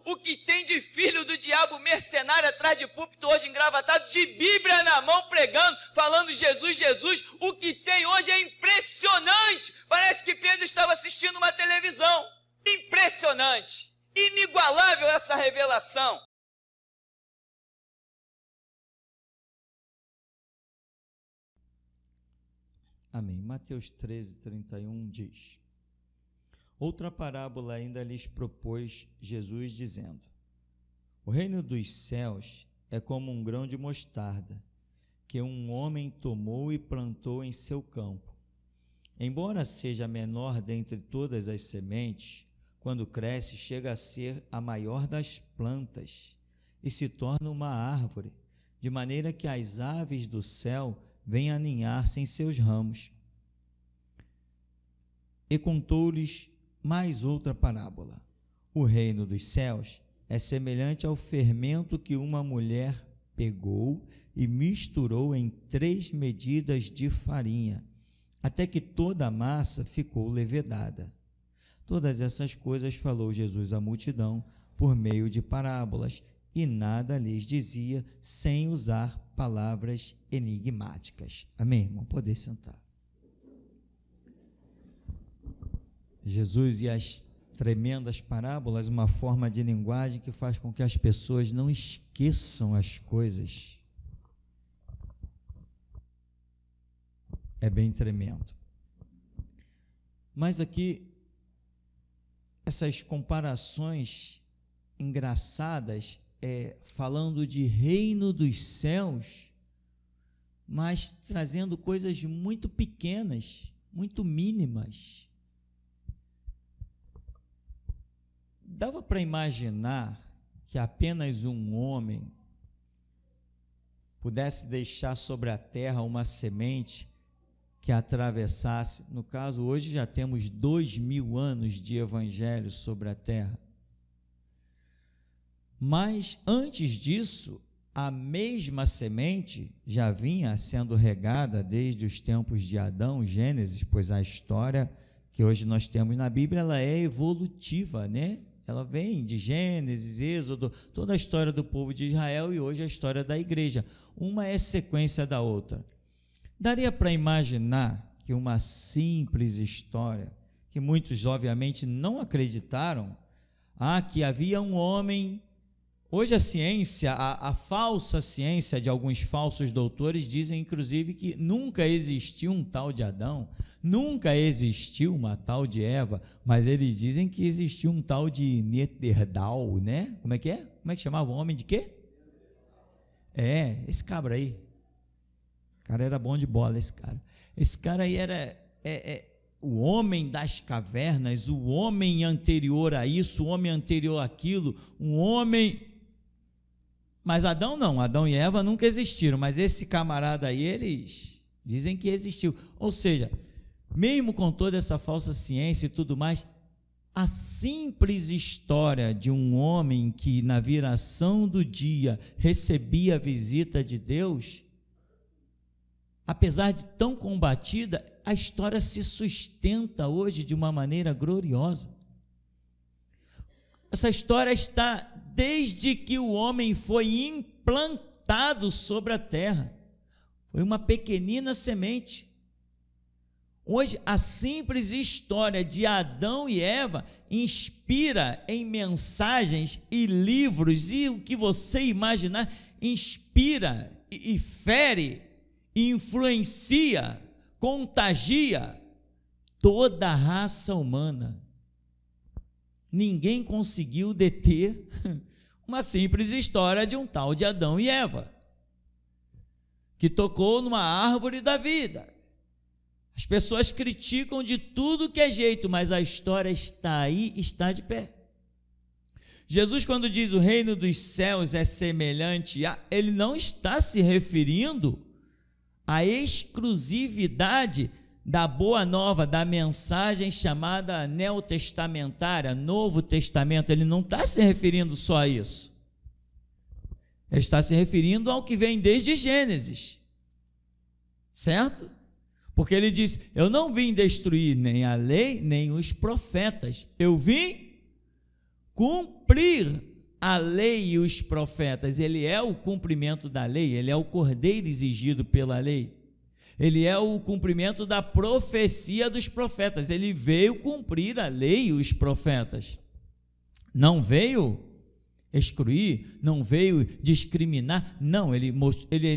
o que tem de filho do diabo mercenário atrás de púlpito hoje engravatado, de Bíblia na mão pregando, falando Jesus, Jesus, o que tem hoje é impressionante. Parece que Pedro estava assistindo uma televisão. Impressionante, inigualável essa revelação. Amém. Mateus 13:31 diz: outra parábola ainda lhes propôs Jesus, dizendo: o reino dos céus é como um grão de mostarda, que um homem tomou e plantou em seu campo. Embora seja a menor dentre todas as sementes, quando cresce, chega a ser a maior das plantas e se torna uma árvore, de maneira que as aves do céu vêm aninhar-se em seus ramos. E contou-lhes mais outra parábola. O reino dos céus é semelhante ao fermento que uma mulher pegou e misturou em 3 medidas de farinha, até que toda a massa ficou levedada. Todas essas coisas falou Jesus à multidão por meio de parábolas, e nada lhes dizia sem usar palavras enigmáticas. Amém, irmão? Poder sentar. Jesus e as tremendas parábolas, uma forma de linguagem que faz com que as pessoas não esqueçam as coisas. É bem tremendo. Mas aqui, essas comparações engraçadas, falando de reino dos céus, mas trazendo coisas muito pequenas, muito mínimas. Dava para imaginar que apenas um homem pudesse deixar sobre a terra uma semente que atravessasse. No caso, hoje já temos 2000 anos de evangelho sobre a terra. Mas antes disso, a mesma semente já vinha sendo regada desde os tempos de Adão, Gênesis, pois a história que hoje nós temos na Bíblia, ela é evolutiva, né? Ela vem de Gênesis, Êxodo, toda a história do povo de Israel e hoje a história da igreja. Uma é sequência da outra. Daria para imaginar que uma simples história, que muitos obviamente não acreditaram, que havia um homem. Hoje a ciência, a falsa ciência de alguns falsos doutores dizem inclusive que nunca existiu um tal de Adão, nunca existiu uma tal de Eva, mas eles dizem que existiu um tal de Neterdal, né? Como é que é? Como é que chamava o homem de quê? Esse cabra aí. O cara era bom de bola, esse cara. Esse cara aí era o homem das cavernas, o homem anterior a isso, o homem anterior àquilo, um homem... Mas Adão não, Adão e Eva nunca existiram, mas esse camarada aí, eles dizem que existiu. Ou seja, mesmo com toda essa falsa ciência e tudo mais, a simples história de um homem que na viração do dia recebia a visita de Deus, apesar de tão combatida, a história se sustenta hoje de uma maneira gloriosa. Essa história está desde que o homem foi implantado sobre a terra. Foi uma pequenina semente. Hoje, a simples história de Adão e Eva inspira em mensagens e livros, e o que você imaginar, inspira e fere, e influencia, contagia toda a raça humana. Ninguém conseguiu deter uma simples história de um tal de Adão e Eva, que tocou numa árvore da vida. As pessoas criticam de tudo que é jeito, mas a história está aí, está de pé. Jesus, quando diz o reino dos céus é semelhante a, ele não está se referindo à exclusividade da boa nova, da mensagem chamada neotestamentária, Novo Testamento. Ele não está se referindo só a isso. Ele está se referindo ao que vem desde Gênesis, certo? Porque ele diz, eu não vim destruir nem a lei, nem os profetas, eu vim cumprir. a lei e os profetas, ele é o cumprimento da lei, ele é o cordeiro exigido pela lei, ele é o cumprimento da profecia dos profetas, ele veio cumprir a lei e os profetas, não veio excluir, não veio discriminar, não, ele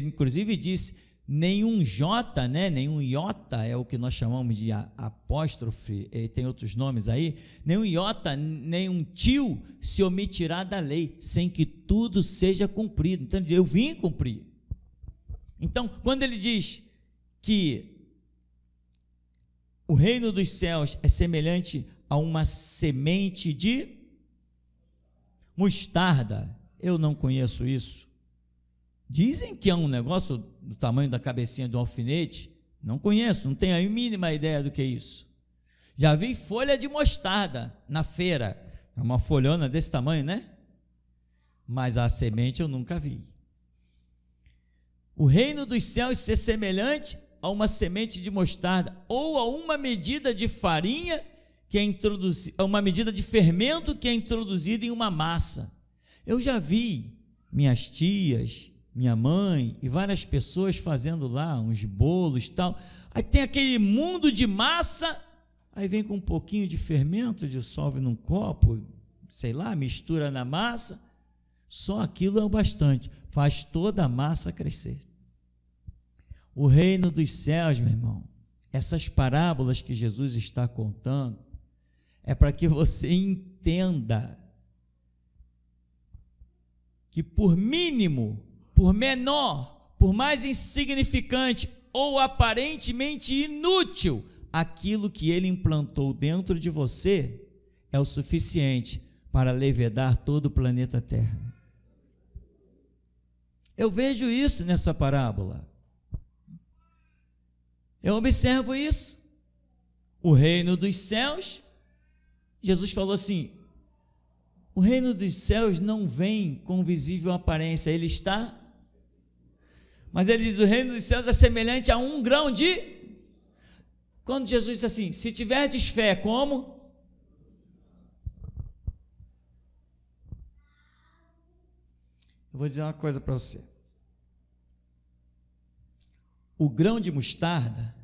inclusive disse, nenhum J, né, nenhum iota, é o que nós chamamos de apóstrofe, tem outros nomes aí, nenhum iota, nenhum tio se omitirá da lei, sem que tudo seja cumprido. Então, eu vim cumprir. Então, quando ele diz que o reino dos céus é semelhante a uma semente de mostarda, eu não conheço isso. Dizem que é um negócio do tamanho da cabecinha de um alfinete, não conheço, não tenho a mínima ideia do que é isso. Já vi folha de mostarda na feira, é uma folhona desse tamanho, né? Mas a semente eu nunca vi. O reino dos céus ser semelhante a uma semente de mostarda, ou a uma medida de farinha, que é introduzida, uma medida de fermento que é introduzida em uma massa. Eu já vi minhas tias, minha mãe e várias pessoas fazendo lá uns bolos e tal, aí tem aquele mundo de massa, aí vem com um pouquinho de fermento, dissolve num copo, sei lá, mistura na massa, só aquilo é o bastante, faz toda a massa crescer. O reino dos céus, meu irmão, essas parábolas que Jesus está contando, é para que você entenda que por mínimo, por menor, por mais insignificante ou aparentemente inútil, aquilo que ele implantou dentro de você é o suficiente para levedar todo o planeta Terra. Eu vejo isso nessa parábola. Eu observo isso. O reino dos céus, Jesus falou assim, o reino dos céus não vem com visível aparência, ele está... Mas ele diz, o reino dos céus é semelhante a um grão de... Quando Jesus disse assim, se tiverdes fé, como? Eu vou dizer uma coisa para você. O grão de mostarda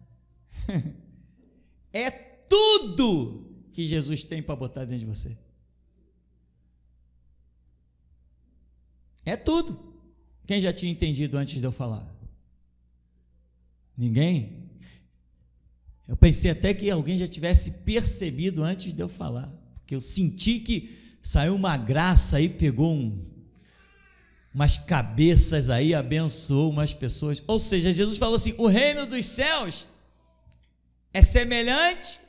é tudo que Jesus tem para botar dentro de você. É tudo. Quem já tinha entendido antes de eu falar? Ninguém? Eu pensei até que alguém já tivesse percebido antes de eu falar, porque eu senti que saiu uma graça aí, pegou umas cabeças aí, abençoou umas pessoas. Ou seja, Jesus falou assim, o reino dos céus é semelhante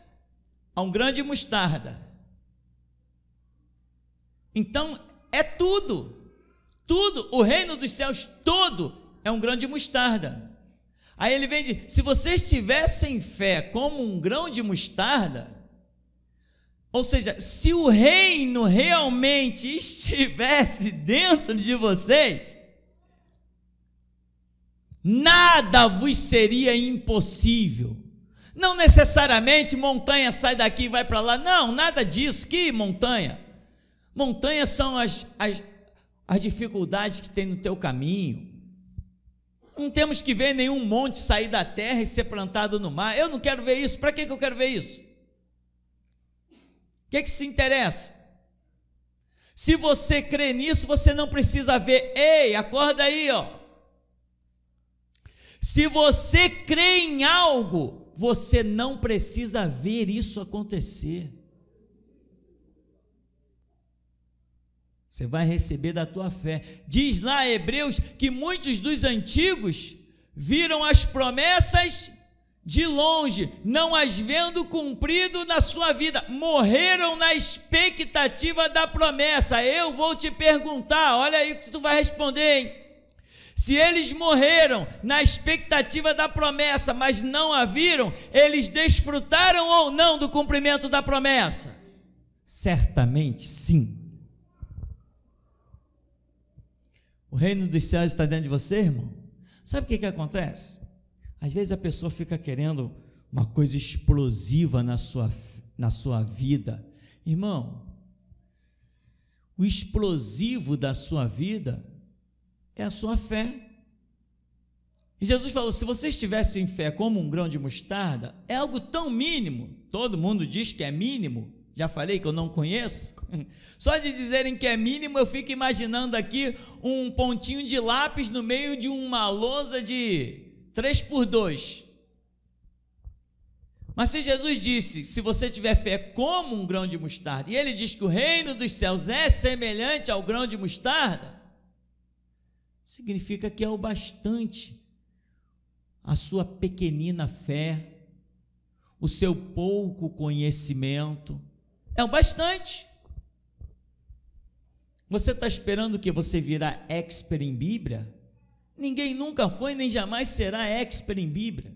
a um grão de mostarda. Então, é tudo. Tudo, o reino dos céus todo é um grão de mostarda. Aí ele vem de, se vocês tivessem fé como um grão de mostarda, ou seja, se o reino realmente estivesse dentro de vocês, nada vos seria impossível. Não necessariamente montanha sai daqui e vai para lá, não, nada disso, que montanha? Montanhas são as dificuldades que tem no teu caminho. Não temos que ver nenhum monte sair da terra e ser plantado no mar. Eu não quero ver isso. Para que eu quero ver isso? O que se interessa? Se você crê nisso, você não precisa ver. Ei, acorda aí, ó. Se você crê em algo, você não precisa ver isso acontecer. Você vai receber da tua fé. Diz lá Hebreus que muitos dos antigos viram as promessas de longe, não as vendo cumprido na sua vida, morreram na expectativa da promessa. Eu vou te perguntar, olha aí o que tu vai responder, hein? Se eles morreram na expectativa da promessa, mas não a viram, eles desfrutaram ou não do cumprimento da promessa? Certamente sim. O reino dos céus está dentro de você, irmão? Sabe o que acontece? Às vezes a pessoa fica querendo uma coisa explosiva na sua vida. Irmão, O explosivo da sua vida é a sua fé. E Jesus falou, se vocês tivessem fé como um grão de mostarda, é algo tão mínimo, todo mundo diz que é mínimo, já falei que eu não conheço, só de dizerem que é mínimo, eu fico imaginando aqui um pontinho de lápis no meio de uma lousa de 3x2, mas se Jesus disse, se você tiver fé como um grão de mostarda, e ele diz que o reino dos céus é semelhante ao grão de mostarda, significa que é o bastante. A sua pequenina fé, o seu pouco conhecimento, é o bastante. Você está esperando que você virá expert em Bíblia? Ninguém nunca foi nem jamais será expert em Bíblia.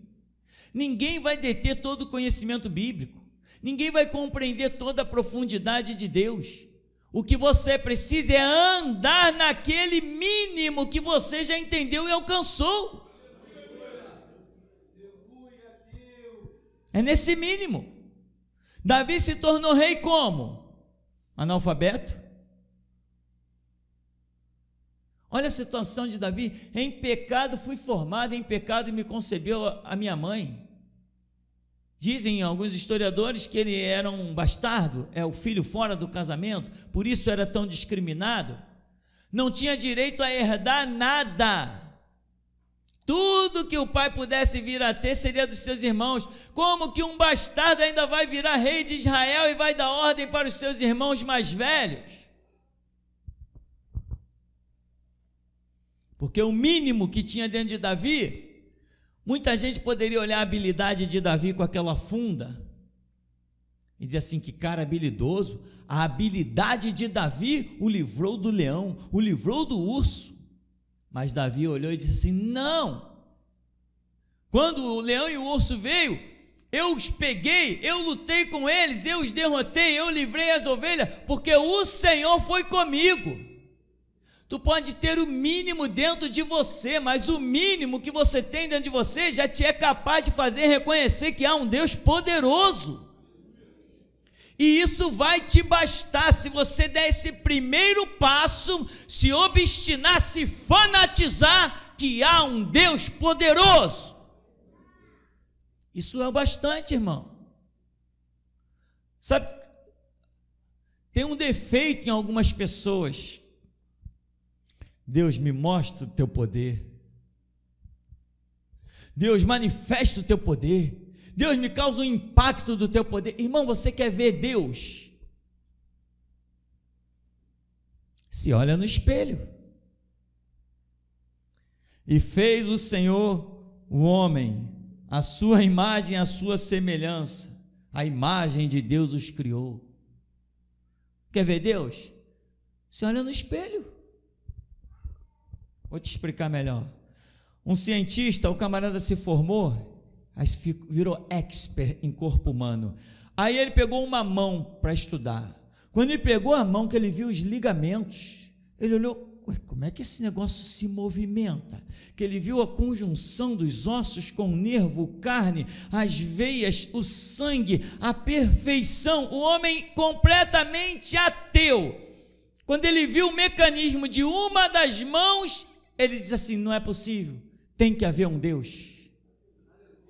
Ninguém vai deter todo o conhecimento bíblico. Ninguém vai compreender toda a profundidade de Deus. O que você precisa é andar naquele mínimo que você já entendeu e alcançou. É nesse mínimo. Davi se tornou rei como? Analfabeto? Olha a situação de Davi. Em pecado fui formado, em pecado me concebeu a minha mãe. Dizem alguns historiadores que ele era um bastardo, é o filho fora do casamento, por isso era tão discriminado. Não tinha direito a herdar nada. Tudo que o pai pudesse vir a ter seria dos seus irmãos. Como que um bastardo ainda vai virar rei de Israel e vai dar ordem para os seus irmãos mais velhos? Porque o mínimo que tinha dentro de Davi, muita gente poderia olhar a habilidade de Davi com aquela funda e dizer assim, que cara habilidoso. A habilidade de Davi o livrou do leão, o livrou do urso. Mas Davi olhou e disse assim, não, quando o leão e o urso veio, eu os peguei, eu lutei com eles, eu os derrotei, eu livrei as ovelhas, porque o Senhor foi comigo. Tu pode ter o mínimo dentro de você, mas o mínimo que você tem dentro de você já te é capaz de fazer reconhecer que há um Deus poderoso. E isso vai te bastar se você der esse primeiro passo, se obstinar, se fanatizar que há um Deus poderoso. Isso é o bastante, irmão. Sabe, tem um defeito em algumas pessoas. Deus, me mostra o teu poder. Deus, manifesta o teu poder. Deus, me causa um impacto do teu poder. Irmão, você quer ver Deus? Se olha no espelho. E fez o Senhor o homem, a sua imagem, a sua semelhança. A imagem de Deus os criou. Quer ver Deus? Se olha no espelho. Vou te explicar melhor. Um cientista, o camarada se formou, aí virou expert em corpo humano. Aí ele pegou uma mão para estudar. Quando ele pegou a mão, que ele viu os ligamentos, ele olhou, ué, como é que esse negócio se movimenta? Que ele viu a conjunção dos ossos com o nervo, carne, as veias, o sangue, a perfeição. O homem completamente ateu. Quando ele viu o mecanismo de uma das mãos, ele diz assim, não é possível, tem que haver um Deus.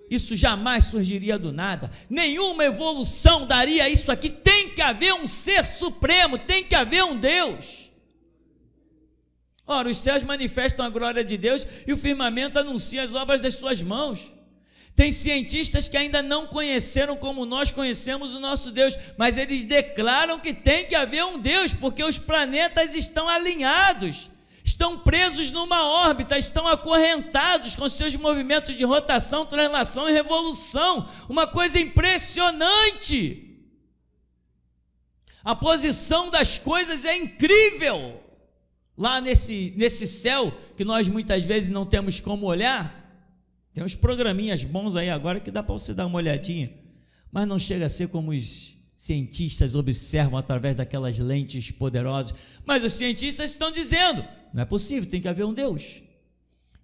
Isso jamais surgiria do nada, nenhuma evolução daria isso aqui, tem que haver um ser supremo, tem que haver um Deus. Ora, os céus manifestam a glória de Deus e o firmamento anuncia as obras das suas mãos. Tem cientistas que ainda não conheceram como nós conhecemos o nosso Deus, mas eles declaram que tem que haver um Deus, porque os planetas estão alinhados, estão presos numa órbita, estão acorrentados com seus movimentos de rotação, translação e revolução, uma coisa impressionante. A posição das coisas é incrível. Lá nesse céu, que nós muitas vezes não temos como olhar, tem uns programinhas bons aí agora que dá para você dar uma olhadinha, mas não chega a ser como os cientistas observam através daquelas lentes poderosas. Mas os cientistas estão dizendo, não é possível, tem que haver um Deus.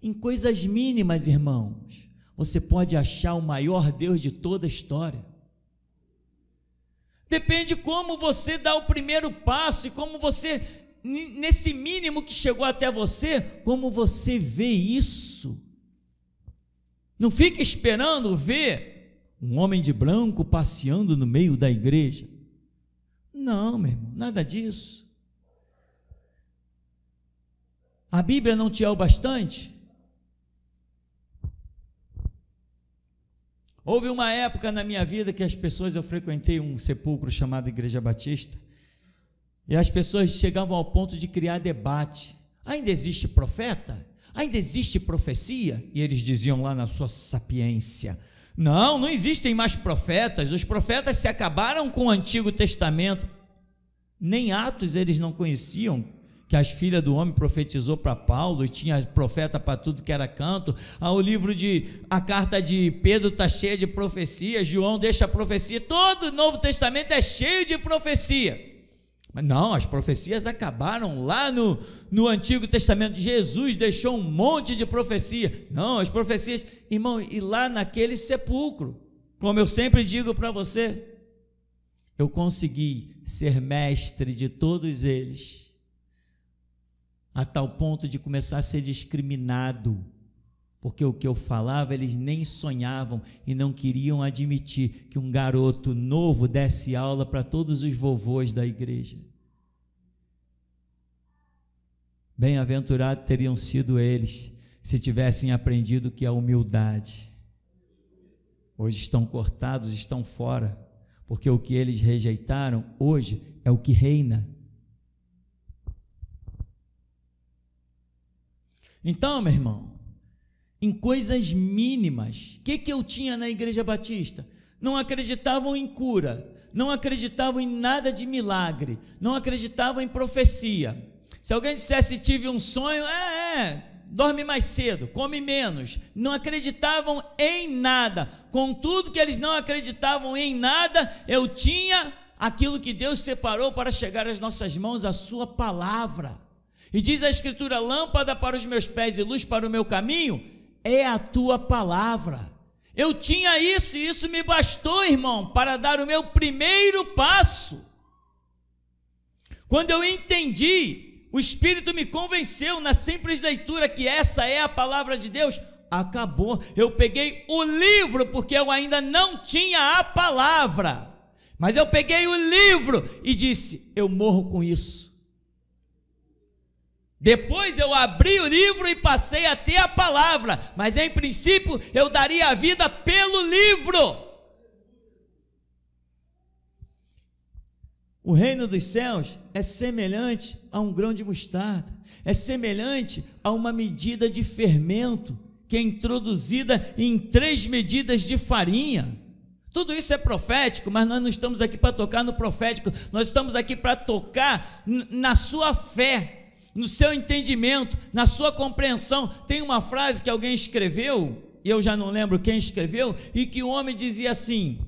Em coisas mínimas, irmãos, você pode achar o maior Deus de toda a história. Depende como você dá o primeiro passo e como você, nesse mínimo que chegou até você, como você vê isso. Não fique esperando ver um homem de branco passeando no meio da igreja. Não, meu irmão, nada disso. A Bíblia não te é o bastante? Houve uma época na minha vida que eu frequentei um sepulcro chamado Igreja Batista, e as pessoas chegavam ao ponto de criar debate. Ainda existe profeta? Ainda existe profecia? E eles diziam lá na sua sapiência: não existem mais profetas, os profetas se acabaram com o Antigo Testamento. Nem Atos eles não conheciam, que as filhas do homem profetizou para Paulo, e tinha profeta para tudo que era canto. A carta de Pedro está cheia de profecia, João deixa a profecia, todo o Novo Testamento é cheio de profecia. Mas não, as profecias acabaram lá no Antigo Testamento. Jesus deixou um monte de profecia. Não, as profecias, irmão, e lá naquele sepulcro, como eu sempre digo para você, eu consegui ser mestre de todos eles, a tal ponto de começar a ser discriminado, porque o que eu falava eles nem sonhavam e não queriam admitir que um garoto novo desse aula para todos os vovôs da igreja. Bem-aventurados teriam sido eles se tivessem aprendido o que é humildade. Hoje estão cortados, estão fora, porque o que eles rejeitaram hoje é o que reina. Então, meu irmão, em coisas mínimas, o que eu tinha na Igreja Batista? Não acreditavam em cura, não acreditavam em nada de milagre, não acreditavam em profecia. Se alguém dissesse: tive um sonho, dorme mais cedo, come menos. Não acreditavam em nada. Contudo que eles não acreditavam em nada, eu tinha aquilo que Deus separou para chegar às nossas mãos, a sua palavra. E diz a Escritura: lâmpada para os meus pés e luz para o meu caminho é a tua palavra. Eu tinha isso, e isso me bastou, irmão, para dar o meu primeiro passo. Quando eu entendi, o Espírito me convenceu na simples leitura que essa é a palavra de Deus, acabou. Eu peguei o livro, porque eu ainda não tinha a palavra, mas eu peguei o livro e disse: eu morro com isso. Depois eu abri o livro e passei a ter a palavra, mas em princípio eu daria a vida pelo livro. O reino dos céus é semelhante a um grão de mostarda, é semelhante a uma medida de fermento que é introduzida em 3 medidas de farinha. Tudo isso é profético, mas nós não estamos aqui para tocar no profético, nós estamos aqui para tocar na sua fé, no seu entendimento, na sua compreensão. Tem uma frase que alguém escreveu, e eu já não lembro quem escreveu, e que o homem dizia assim,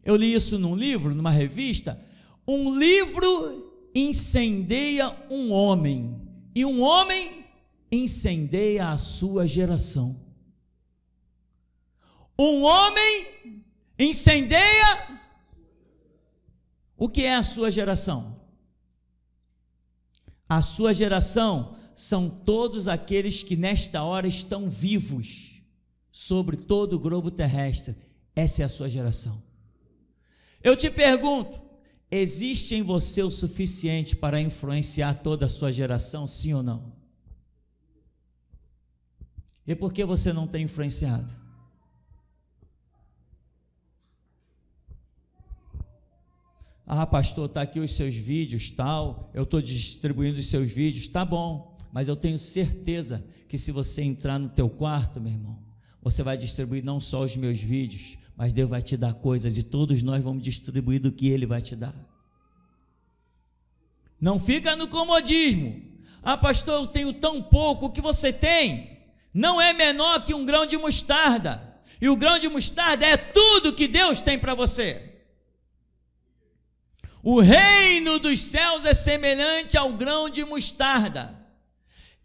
eu li isso num livro, numa revista: um livro incendeia um homem, e um homem incendeia a sua geração. Um homem incendeia o que é a sua geração? A sua geração são todos aqueles que nesta hora estão vivos sobre todo o globo terrestre. Essa é a sua geração. Eu te pergunto: existe em você o suficiente para influenciar toda a sua geração, sim ou não? E por que você não tem influenciado? Ah, pastor, está aqui os seus vídeos, tal, eu estou distribuindo os seus vídeos, tá bom, mas eu tenho certeza que se você entrar no teu quarto, meu irmão, você vai distribuir não só os meus vídeos, mas Deus vai te dar coisas, e todos nós vamos distribuir do que Ele vai te dar. Não fica no comodismo. Ah, pastor, eu tenho tão pouco. O que você tem não é menor que um grão de mostarda, e o grão de mostarda é tudo que Deus tem para você. O reino dos céus é semelhante ao grão de mostarda.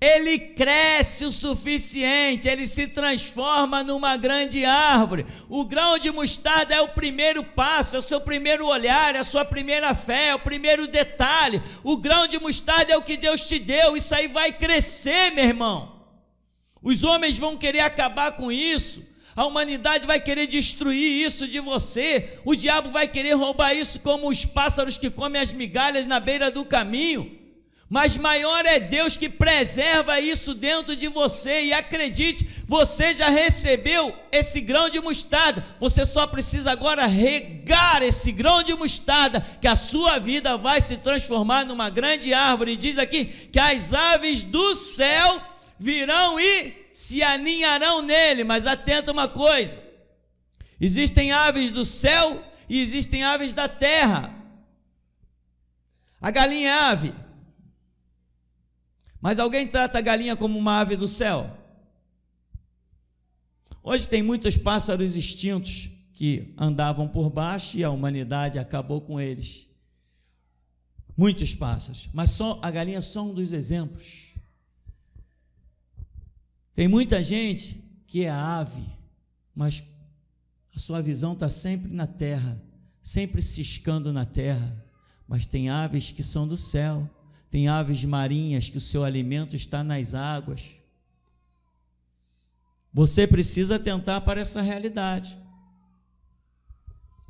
ele cresce o suficiente, ele se transforma numa grande árvore. O grão de mostarda é o primeiro passo, é o seu primeiro olhar, é a sua primeira fé, é o primeiro detalhe. O grão de mostarda é o que Deus te deu, isso aí vai crescer, meu irmão. Os homens vão querer acabar com isso, a humanidade vai querer destruir isso de você, o diabo vai querer roubar isso como os pássaros que comem as migalhas na beira do caminho. Mas maior é Deus que preserva isso dentro de você, e acredite, você já recebeu esse grão de mostarda, você só precisa agora regar esse grão de mostarda, que a sua vida vai se transformar numa grande árvore. E diz aqui que as aves do céu virão e se aninharão nele. Mas atenta uma coisa, existem aves do céu e existem aves da terra. A galinha é ave, mas alguém trata a galinha como uma ave do céu? Hoje tem muitos pássaros extintos que andavam por baixo e a humanidade acabou com eles. Muitos pássaros, mas só a galinha é só um dos exemplos. Tem muita gente que é ave, mas a sua visão está sempre na terra, sempre ciscando na terra. Mas tem aves que são do céu. Tem aves marinhas que o seu alimento está nas águas. Você precisa atentar para essa realidade.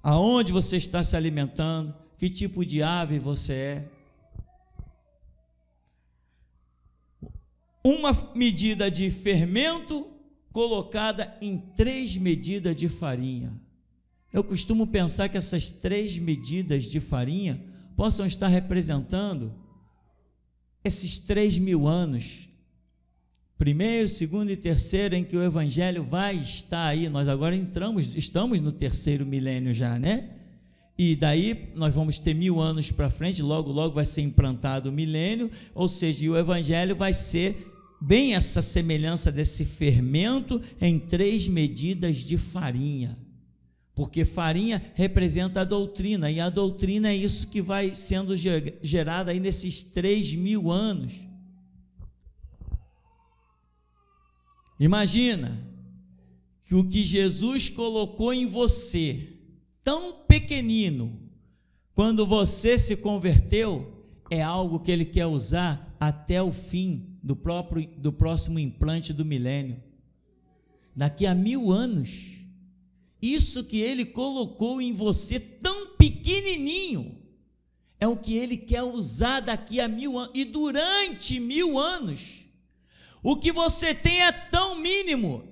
Aonde você está se alimentando? Que tipo de ave você é? Uma medida de fermento colocada em 3 medidas de farinha. Eu costumo pensar que essas 3 medidas de farinha possam estar representando esses 3.000 anos, primeiro, segundo e terceiro, em que o evangelho vai estar aí. Nós agora estamos no 3º milênio já, né? E daí nós vamos ter 1000 anos para frente, logo vai ser implantado o milênio, ou seja, e o evangelho vai ser bem essa semelhança desse fermento em 3 medidas de farinha. Porque farinha representa a doutrina, e a doutrina é isso que vai sendo gerada aí nesses 3.000 anos. Imagina que o que Jesus colocou em você, tão pequenino, quando você se converteu, é algo que Ele quer usar até o fim do próximo implante do milênio. Daqui a 1000 anos, isso que Ele colocou em você tão pequenininho, é o que Ele quer usar daqui a 1000 anos, e durante 1000 anos, o que você tem é tão mínimo,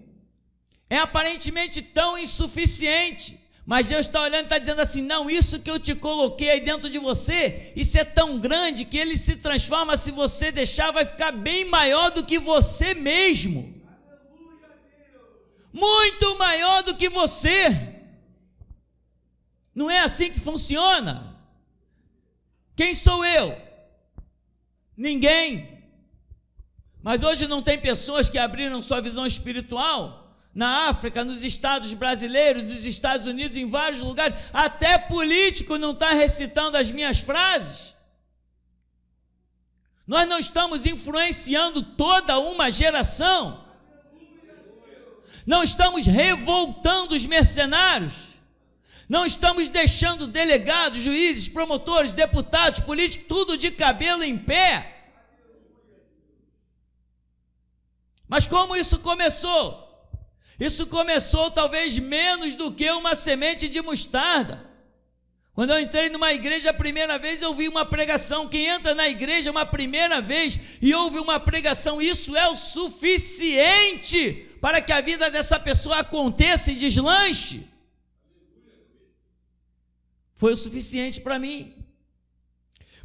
é aparentemente tão insuficiente, mas Deus está olhando e está dizendo assim: não, isso que eu te coloquei aí dentro de você, isso é tão grande que ele se transforma, se você deixar, vai ficar bem maior do que você mesmo. Muito maior do que você. Não é assim que funciona? Quem sou eu? Ninguém. Mas hoje não tem pessoas que abriram sua visão espiritual? Na África, nos estados brasileiros, nos Estados Unidos, em vários lugares, até político não está recitando as minhas frases. Nós não estamos influenciando toda uma geração. Não estamos revoltando os mercenários, não estamos deixando delegados, juízes, promotores, deputados, políticos, tudo de cabelo em pé. Mas como isso começou? Isso começou talvez menos do que uma semente de mostarda. Quando eu entrei numa igreja a primeira vez, eu vi uma pregação. Quem entra na igreja uma primeira vez e ouve uma pregação, isso é o suficiente para que a vida dessa pessoa aconteça e deslanche. Foi o suficiente para mim.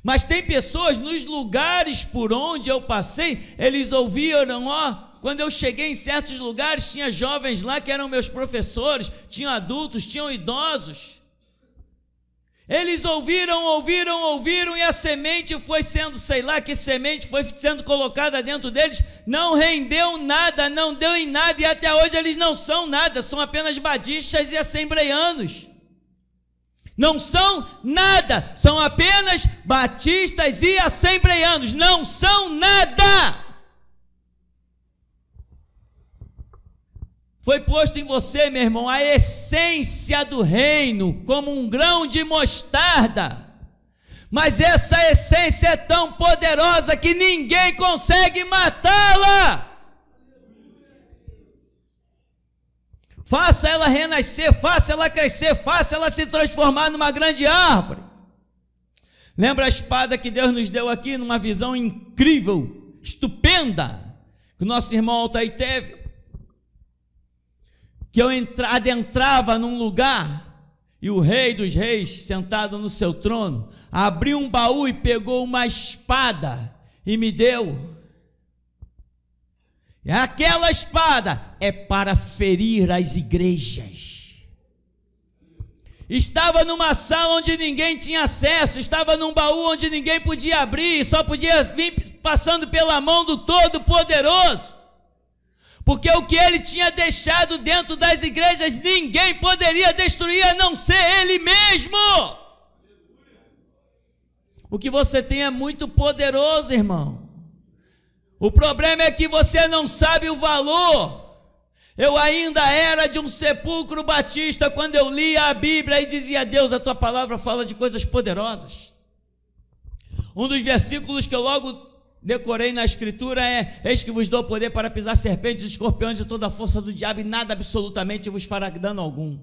Mas tem pessoas nos lugares por onde eu passei, eles ouviram, quando eu cheguei em certos lugares, tinha jovens lá que eram meus professores, tinham adultos, tinham idosos. Eles ouviram, e a semente foi sendo, sei lá que semente foi sendo colocada dentro deles, não rendeu nada, não deu em nada, e até hoje eles não são nada, são apenas badistas e assembleianos. Não são nada, são apenas batistas e assembleianos, não são nada. Foi posto em você, meu irmão, a essência do reino, como um grão de mostarda. Mas essa essência é tão poderosa que ninguém consegue matá-la. Faça ela renascer, faça ela crescer, faça ela se transformar numa grande árvore. Lembra a espada que Deus nos deu aqui, numa visão incrível, estupenda, que o nosso irmão Altair teve? Que eu adentrava num lugar, e o rei dos reis, sentado no seu trono, abriu um baú e pegou uma espada, e me deu. E aquela espada é para ferir as igrejas. Estava numa sala onde ninguém tinha acesso, estava num baú onde ninguém podia abrir, só podia vir passando pela mão do Todo-Poderoso. Porque o que ele tinha deixado dentro das igrejas, ninguém poderia destruir, a não ser ele mesmo. O que você tem é muito poderoso, irmão. O problema é que você não sabe o valor. Eu ainda era de um sepulcro batista quando eu lia a Bíblia e dizia: Deus, a tua palavra fala de coisas poderosas. Um dos versículos que eu logo decorei na escritura é: eis que vos dou poder para pisar serpentes, escorpiões e toda a força do diabo, e nada absolutamente vos fará dano algum.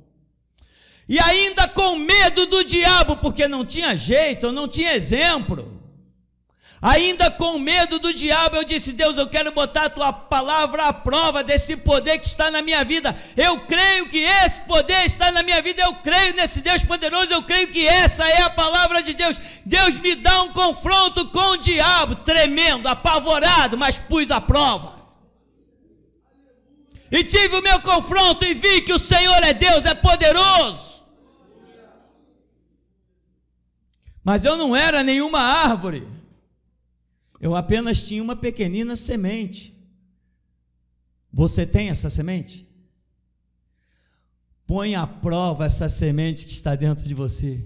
E ainda com medo do diabo, porque não tinha jeito, não tinha exemplo, ainda com medo do diabo, eu disse: Deus, eu quero botar a tua palavra à prova desse poder que está na minha vida. Eu creio que esse poder está na minha vida, eu creio nesse Deus poderoso, eu creio que essa é a palavra de Deus. Deus me dá um confronto com o diabo, tremendo, apavorado, mas pus à prova. E tive o meu confronto e vi que o Senhor é Deus, é poderoso. Mas eu não era nenhuma árvore. Eu apenas tinha uma pequenina semente. Você tem essa semente? Põe à prova essa semente que está dentro de você.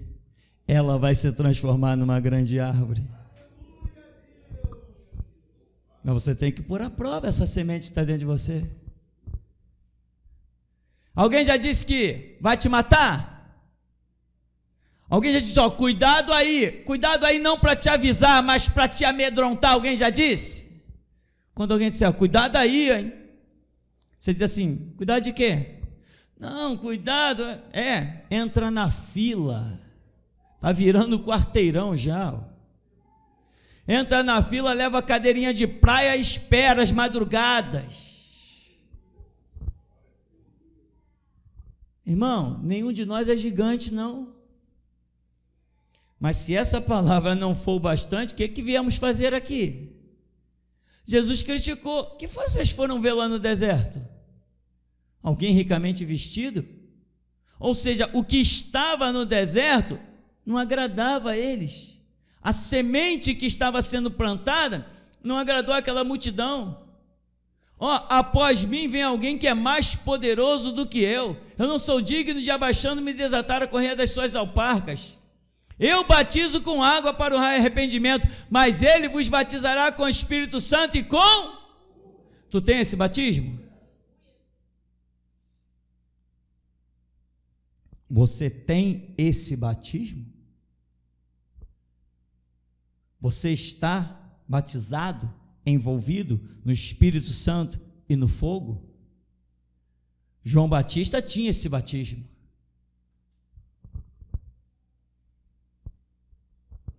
Ela vai se transformar numa grande árvore. Mas você tem que pôr à prova essa semente que está dentro de você. Alguém já disse que vai te matar? Alguém já disse: ó, cuidado aí não para te avisar, mas para te amedrontar. Alguém já disse? Quando alguém disser: ó, cuidado aí, hein? Você diz assim: cuidado de quê? Não, cuidado, entra na fila, está virando quarteirão já. Entra na fila, leva a cadeirinha de praia e espera as madrugadas. Irmão, nenhum de nós é gigante, não. Mas se essa palavra não for o bastante, o que viemos fazer aqui? Jesus criticou: o que vocês foram ver lá no deserto? Alguém ricamente vestido? Ou seja, o que estava no deserto não agradava a eles. A semente que estava sendo plantada não agradou aquela multidão. Após mim vem alguém que é mais poderoso do que eu não sou digno de, abaixando-me, desatar a correia das suas alparcas. Eu batizo com água para o arrependimento, mas ele vos batizará com o Espírito Santo e com... Tu tem esse batismo? Você tem esse batismo? Você está batizado, envolvido no Espírito Santo e no fogo? João Batista tinha esse batismo.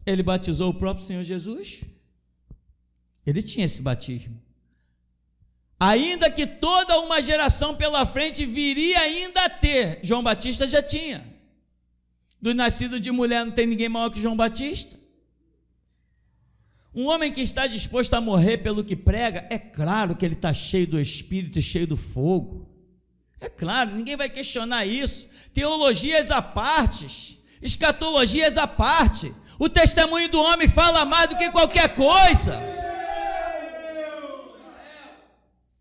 Ele batizou o próprio Senhor Jesus. Ele tinha esse batismo. Ainda que toda uma geração pela frente viria ainda a ter, João Batista já tinha. Do nascido de mulher não tem ninguém maior que João Batista. Um homem que está disposto a morrer pelo que prega, é claro que ele está cheio do Espírito e cheio do fogo. É claro, ninguém vai questionar isso. Teologias à parte, escatologias à parte. O testemunho do homem fala mais do que qualquer coisa.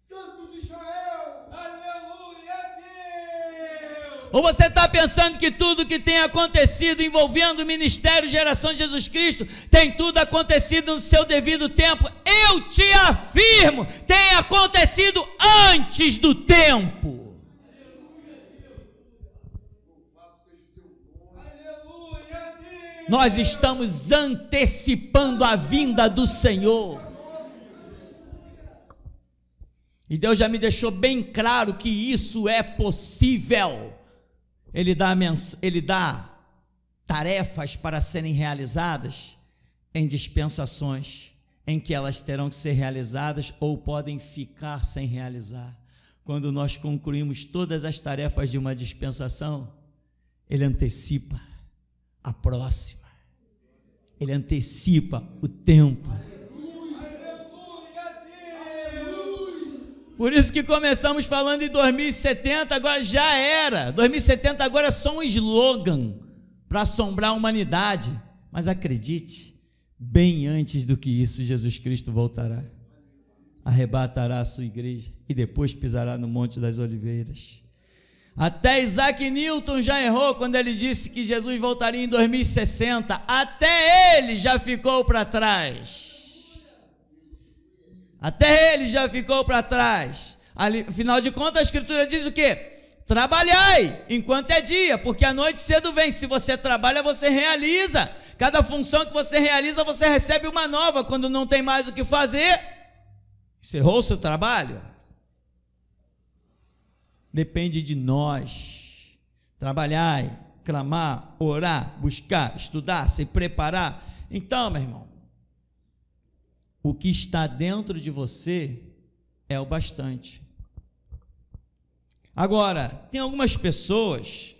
Santo de Israel, aleluia, Deus. Ou você está pensando que tudo que tem acontecido envolvendo o ministério Geração de Jesus Cristo, tem tudo acontecido no seu devido tempo? Eu te afirmo, tem acontecido antes do tempo. Nós estamos antecipando a vinda do Senhor. E Deus já me deixou bem claro que isso é possível. Ele dá tarefas para serem realizadas em dispensações, em que elas terão que ser realizadas ou podem ficar sem realizar. Quando nós concluímos todas as tarefas de uma dispensação, Ele antecipa a próxima. Ele antecipa o tempo. Por isso que começamos falando em 2070, agora já era. 2070 agora é só um slogan para assombrar a humanidade. Mas acredite, bem antes do que isso, Jesus Cristo voltará, arrebatará a sua igreja e depois pisará no Monte das Oliveiras. Até Isaac Newton já errou quando ele disse que Jesus voltaria em 2060. Até ele já ficou para trás. Até ele já ficou para trás. Afinal de contas, a Escritura diz o quê? Trabalhai enquanto é dia, porque a noite cedo vem. Se você trabalha, você realiza. Cada função que você realiza, você recebe uma nova. Quando não tem mais o que fazer, encerrou o seu trabalho. Depende de nós. Trabalhai, clamar, orar, buscar, estudar, se preparar. Então, meu irmão, o que está dentro de você é o bastante. Agora, tem algumas pessoas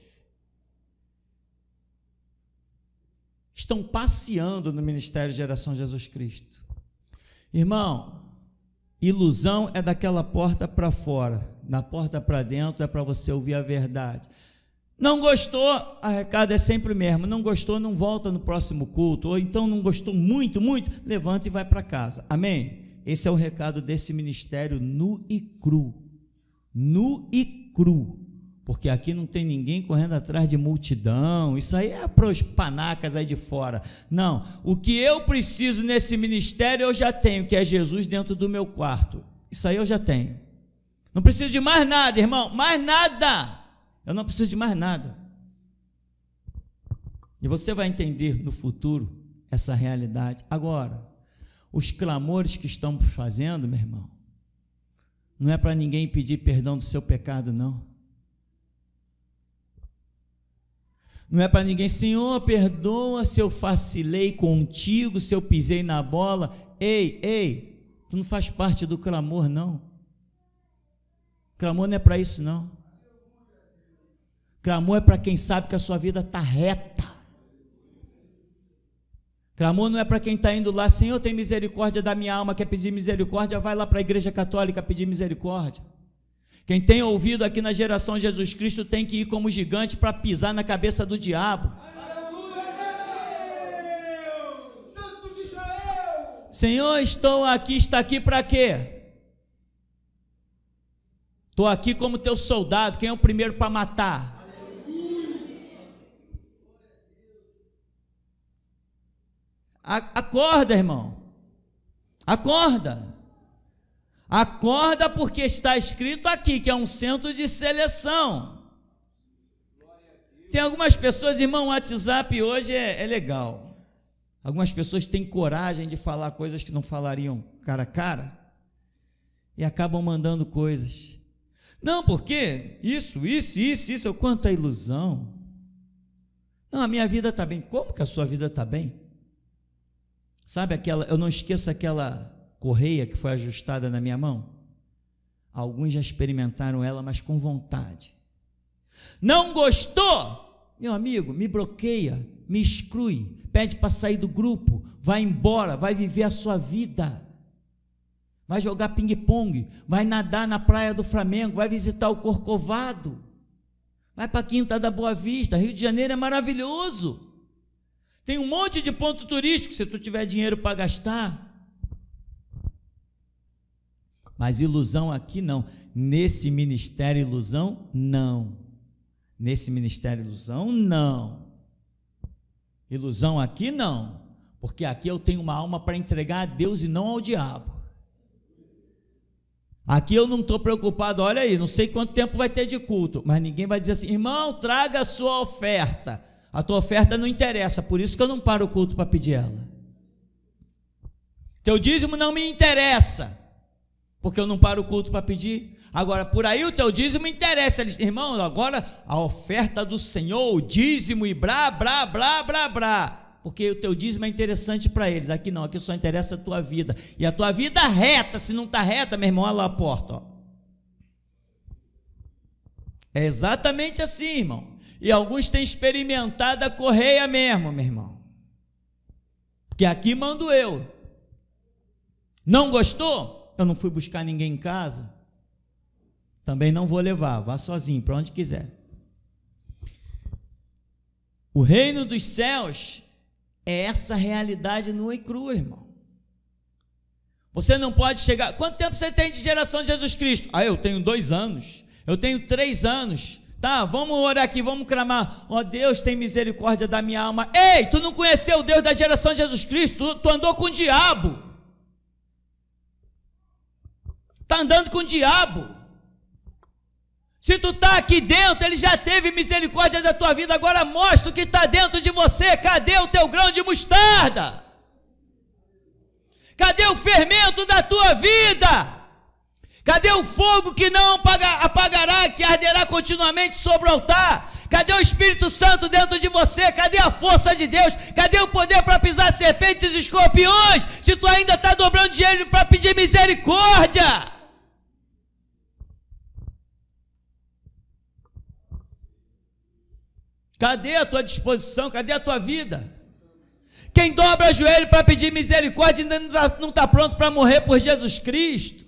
que estão passeando no Ministério de Geração Jesus Cristo. Irmão, ilusão é daquela porta para fora, na porta para dentro é para você ouvir a verdade. Não gostou, a recado é sempre o mesmo. Não gostou, não volta no próximo culto. Ou então não gostou muito, levanta e vai para casa. Amém? Esse é o recado desse ministério nu e cru. Nu e cru. Porque aqui não tem ninguém correndo atrás de multidão. Isso aí é para os panacas aí de fora. Não, o que eu preciso nesse ministério eu já tenho, que é Jesus dentro do meu quarto. Isso aí eu já tenho. Não preciso de mais nada, irmão, mais nada. Eu não preciso de mais nada. E você vai entender no futuro essa realidade. Agora, os clamores que estamos fazendo, meu irmão, não é para ninguém pedir perdão do seu pecado, não. Não é para ninguém, Senhor, perdoa se eu vacilei contigo, se eu pisei na bola. Ei, tu não faz parte do clamor, não. Clamor não é para isso, não. Clamor é para quem sabe que a sua vida está reta. Clamor não é para quem está indo lá, Senhor, tem misericórdia da minha alma, quer pedir misericórdia, vai lá para a igreja católica pedir misericórdia. Quem tem ouvido aqui na Geração Jesus Cristo tem que ir como gigante para pisar na cabeça do diabo. Santo de Israel! Senhor, estou aqui, está aqui para quê? Estou aqui como teu soldado, quem é o primeiro para matar? Acorda, irmão, acorda, porque está escrito aqui que é um centro de seleção. Tem algumas pessoas, irmão, o WhatsApp hoje é legal, algumas pessoas têm coragem de falar coisas que não falariam cara a cara, e acabam mandando coisas, não, porque isso, quanto a ilusão, não, a minha vida está bem. Como que a sua vida está bem? Sabe eu não esqueço aquela correia que foi ajustada na minha mão? Alguns já experimentaram ela, mas com vontade. Não gostou? Meu amigo, me bloqueia, me exclui, pede para sair do grupo, vai embora, vai viver a sua vida. Vai jogar ping-pong, vai nadar na praia do Flamengo, vai visitar o Corcovado, vai para a Quinta da Boa Vista, Rio de Janeiro é maravilhoso. Tem um monte de ponto turístico, se tu tiver dinheiro para gastar. Mas ilusão aqui não. Nesse ministério ilusão, não. Nesse ministério ilusão, não. Ilusão aqui não. Porque aqui eu tenho uma alma para entregar a Deus e não ao diabo. Aqui eu não estou preocupado, olha aí, não sei quanto tempo vai ter de culto, mas ninguém vai dizer assim, irmão, traga a sua oferta. a tua oferta não interessa, por isso que eu não paro o culto para pedir ela. Teu dízimo não me interessa, porque eu não paro o culto para pedir. Agora, por aí o teu dízimo interessa. Irmão, agora a oferta do Senhor, o dízimo e blá, blá, blá, blá, blá. Porque o teu dízimo é interessante para eles. Aqui não, aqui só interessa a tua vida. E a tua vida reta, se não está reta, meu irmão, olha lá a porta. Ó. É exatamente assim, irmão. E alguns têm experimentado a correia mesmo, meu irmão. Porque aqui mando eu. Não gostou? Eu não fui buscar ninguém em casa. Também não vou levar, vá sozinho, para onde quiser. O reino dos céus é essa realidade nua e crua, irmão. Você não pode chegar... Quanto tempo você tem de geração de Jesus Cristo? Eu tenho 2 anos, eu tenho 3 anos. Tá, vamos orar aqui, vamos clamar. Ó Deus, tem misericórdia da minha alma. Ei, tu não conheceu o Deus da geração de Jesus Cristo, tu andou com o diabo. Está andando com o diabo. Se tu está aqui dentro, ele já teve misericórdia da tua vida. Agora mostra o que está dentro de você. Cadê o teu grão de mostarda? Cadê o fermento da tua vida? Cadê o fogo que não apagará, que arderá continuamente sobre o altar? Cadê o Espírito Santo dentro de você? Cadê a força de Deus? Cadê o poder para pisar serpentes e escorpiões? Se tu ainda está dobrando dinheiro para pedir misericórdia. Cadê a tua disposição? Cadê a tua vida? Quem dobra o joelho para pedir misericórdia ainda não está pronto para morrer por Jesus Cristo.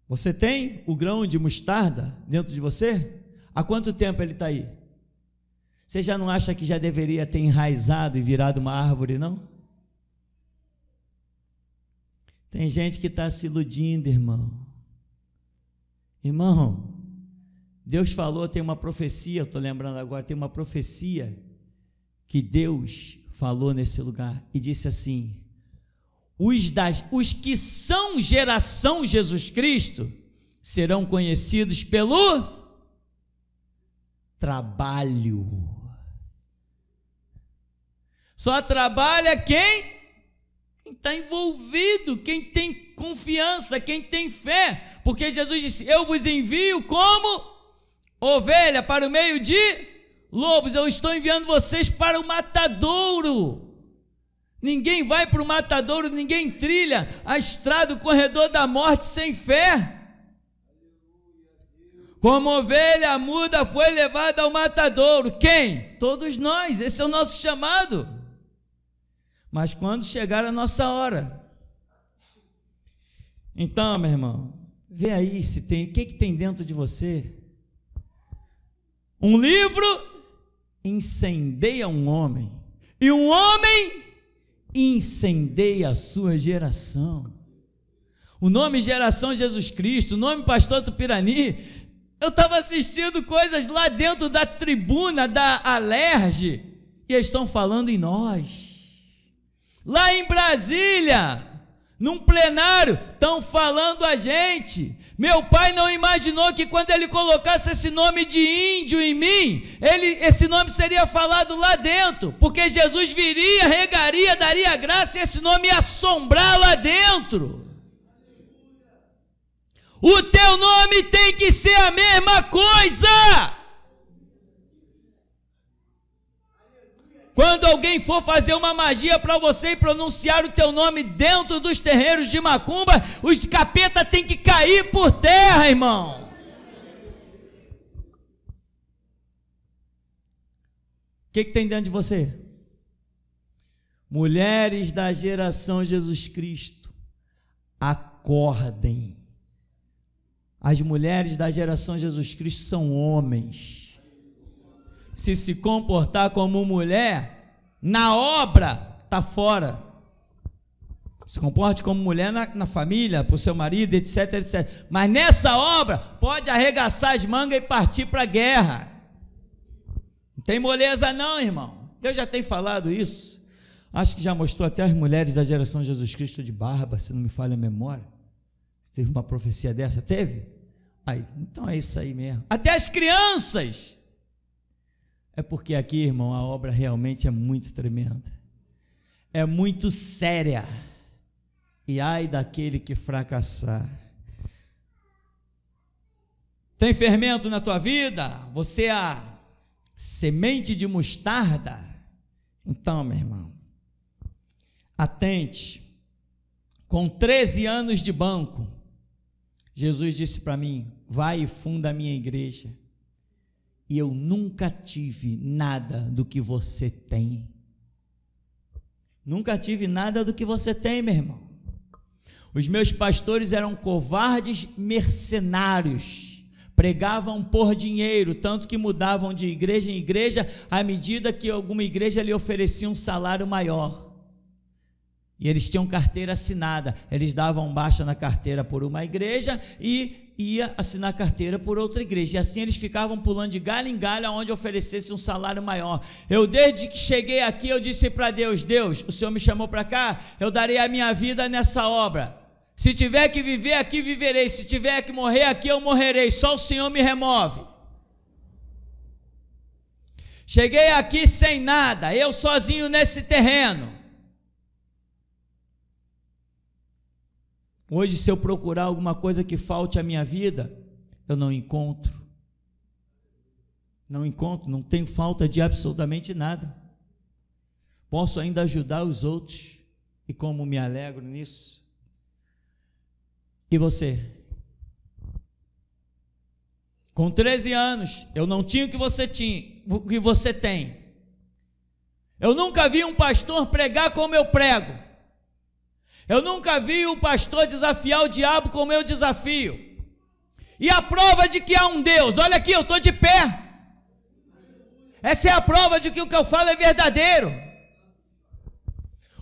Você tem o grão de mostarda dentro de você? Há quanto tempo ele está aí? Você já não acha que já deveria ter enraizado e virado uma árvore, não? Tem gente que está se iludindo, irmão. Irmão, Deus falou, tem uma profecia, eu estou lembrando agora, tem uma profecia que Deus falou nesse lugar e disse assim: os que são geração Jesus Cristo serão conhecidos pelo trabalho. Só trabalha quem está envolvido, quem tem confiança, quem tem fé, porque Jesus disse: eu vos envio como ovelha para o meio de lobos. Eu estou enviando vocês para o matadouro. Ninguém vai para o matadouro, ninguém trilha a estrada, o corredor da morte sem fé. Como ovelha muda foi levada ao matadouro. Quem? Todos nós, esse é o nosso chamado. Mas quando chegar a nossa hora, então, meu irmão, vê aí se tem, o que tem dentro de você. Um livro incendeia um homem, e um homem incendeia a sua geração. O nome Geração Jesus Cristo, o nome Pastor Tupirani. Eu estava assistindo coisas lá dentro da tribuna da Alerj, e eles estão falando em nós. Lá em Brasília, num plenário, estão falando a gente. Meu pai não imaginou que quando ele colocasse esse nome de índio em mim, esse nome seria falado lá dentro, porque Jesus viria, regaria, daria graça, e esse nome ia assombrar lá dentro. O teu nome tem que ser a mesma coisa. Quando alguém for fazer uma magia para você e pronunciar o teu nome dentro dos terreiros de macumba, os capeta tem que cair por terra, irmão. O que tem dentro de você? Mulheres da geração Jesus Cristo, acordem. As mulheres da geração Jesus Cristo são homens. Se comportar como mulher, na obra, está fora. Se comporte como mulher na família, para o seu marido, etc, etc. Mas nessa obra, pode arregaçar as mangas e partir para a guerra. Não tem moleza não, irmão. Deus já tem falado isso. Acho que já mostrou até as mulheres da geração de Jesus Cristo de barba, se não me falha a memória. Teve uma profecia dessa? Teve? Aí, então é isso aí mesmo. Até as crianças. É porque aqui, irmão, a obra realmente é muito tremenda. É muito séria. E ai daquele que fracassar. Tem fermento na tua vida? Você é a semente de mostarda? Então, meu irmão, atente. Com 13 anos de banco, Jesus disse para mim: vai e funda a minha igreja. E eu nunca tive nada do que você tem. Nunca tive nada do que você tem, meu irmão. Os meus pastores eram covardes mercenários, pregavam por dinheiro, tanto que mudavam de igreja em igreja à medida que alguma igreja lhe oferecia um salário maior. E eles tinham carteira assinada, eles davam baixa na carteira por uma igreja e ia assinar carteira por outra igreja, e assim eles ficavam pulando de galho em galho aonde oferecesse um salário maior. Eu, desde que cheguei aqui, eu disse para Deus: Deus, o Senhor me chamou para cá, eu darei a minha vida nessa obra. Se tiver que viver aqui, viverei. Se tiver que morrer aqui, eu morrerei. Só o Senhor me remove. Cheguei aqui sem nada, eu sozinho nesse terreno. Hoje, se eu procurar alguma coisa que falte à minha vida, eu não encontro. Não encontro, não tenho falta de absolutamente nada. Posso ainda ajudar os outros, e como me alegro nisso. E você? Com 13 anos, eu não tinha o que você tinha, o que você tem. Eu nunca vi um pastor pregar como eu prego. Eu nunca vi um pastor desafiar o diabo como eu desafio. E a prova de que há um Deus, olha aqui, eu estou de pé. Essa é a prova de que o que eu falo é verdadeiro.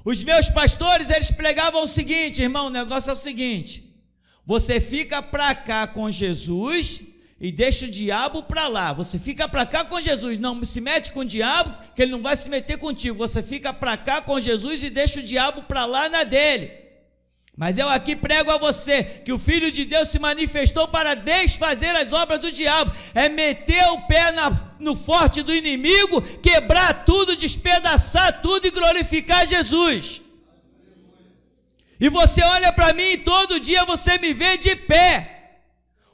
Os meus pastores, eles pregavam o seguinte, irmão, o negócio é o seguinte: você fica para cá com Jesus e deixa o diabo para lá. Você fica para cá com Jesus, não se mete com o diabo, que ele não vai se meter contigo. Você fica para cá com Jesus e deixa o diabo para lá na dele. Mas eu aqui prego a você que o Filho de Deus se manifestou para desfazer as obras do diabo. É meter o pé no forte do inimigo, quebrar tudo, despedaçar tudo e glorificar Jesus. E você olha para mim e todo dia você me vê de pé.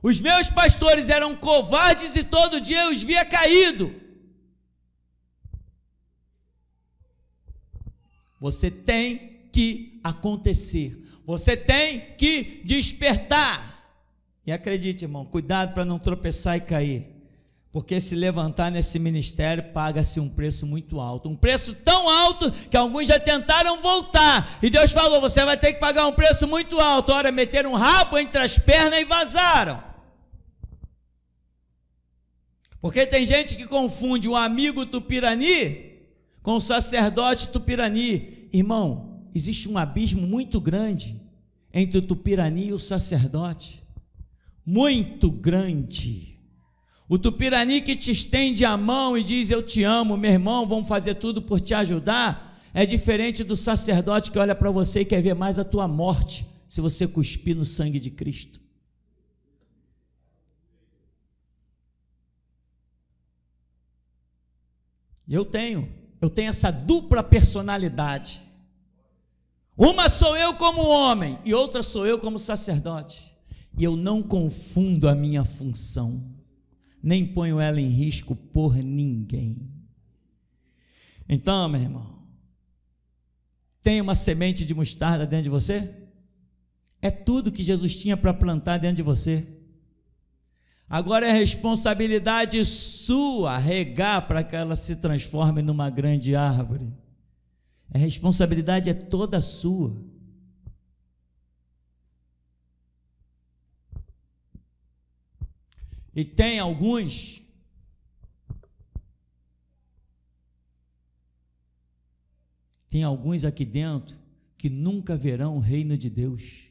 Os meus pastores eram covardes e todo dia eu os via caído. Você tem que acontecer. Você tem que despertar. E acredite, irmão, cuidado para não tropeçar e cair. Porque se levantar nesse ministério, paga-se um preço muito alto. Um preço tão alto que alguns já tentaram voltar. E Deus falou: você vai ter que pagar um preço muito alto. Ora, meteram um rabo entre as pernas e vazaram. Porque tem gente que confunde o amigo Tupirani com o sacerdote Tupirani. Irmão, existe um abismo muito grande entre o Tupirani e o sacerdote. Muito grande. O Tupirani que te estende a mão e diz: eu te amo, meu irmão, vamos fazer tudo por te ajudar, é diferente do sacerdote que olha para você e quer ver mais a tua morte, se você cuspir no sangue de Cristo. Eu tenho essa dupla personalidade. Uma sou eu como homem e outra sou eu como sacerdote. E eu não confundo a minha função, nem ponho ela em risco por ninguém. Então, meu irmão, tem uma semente de mostarda dentro de você? É tudo que Jesus tinha para plantar dentro de você. Agora é responsabilidade sua regar para que ela se transforme numa grande árvore. A responsabilidade é toda sua. E tem alguns aqui dentro que nunca verão o reino de Deus.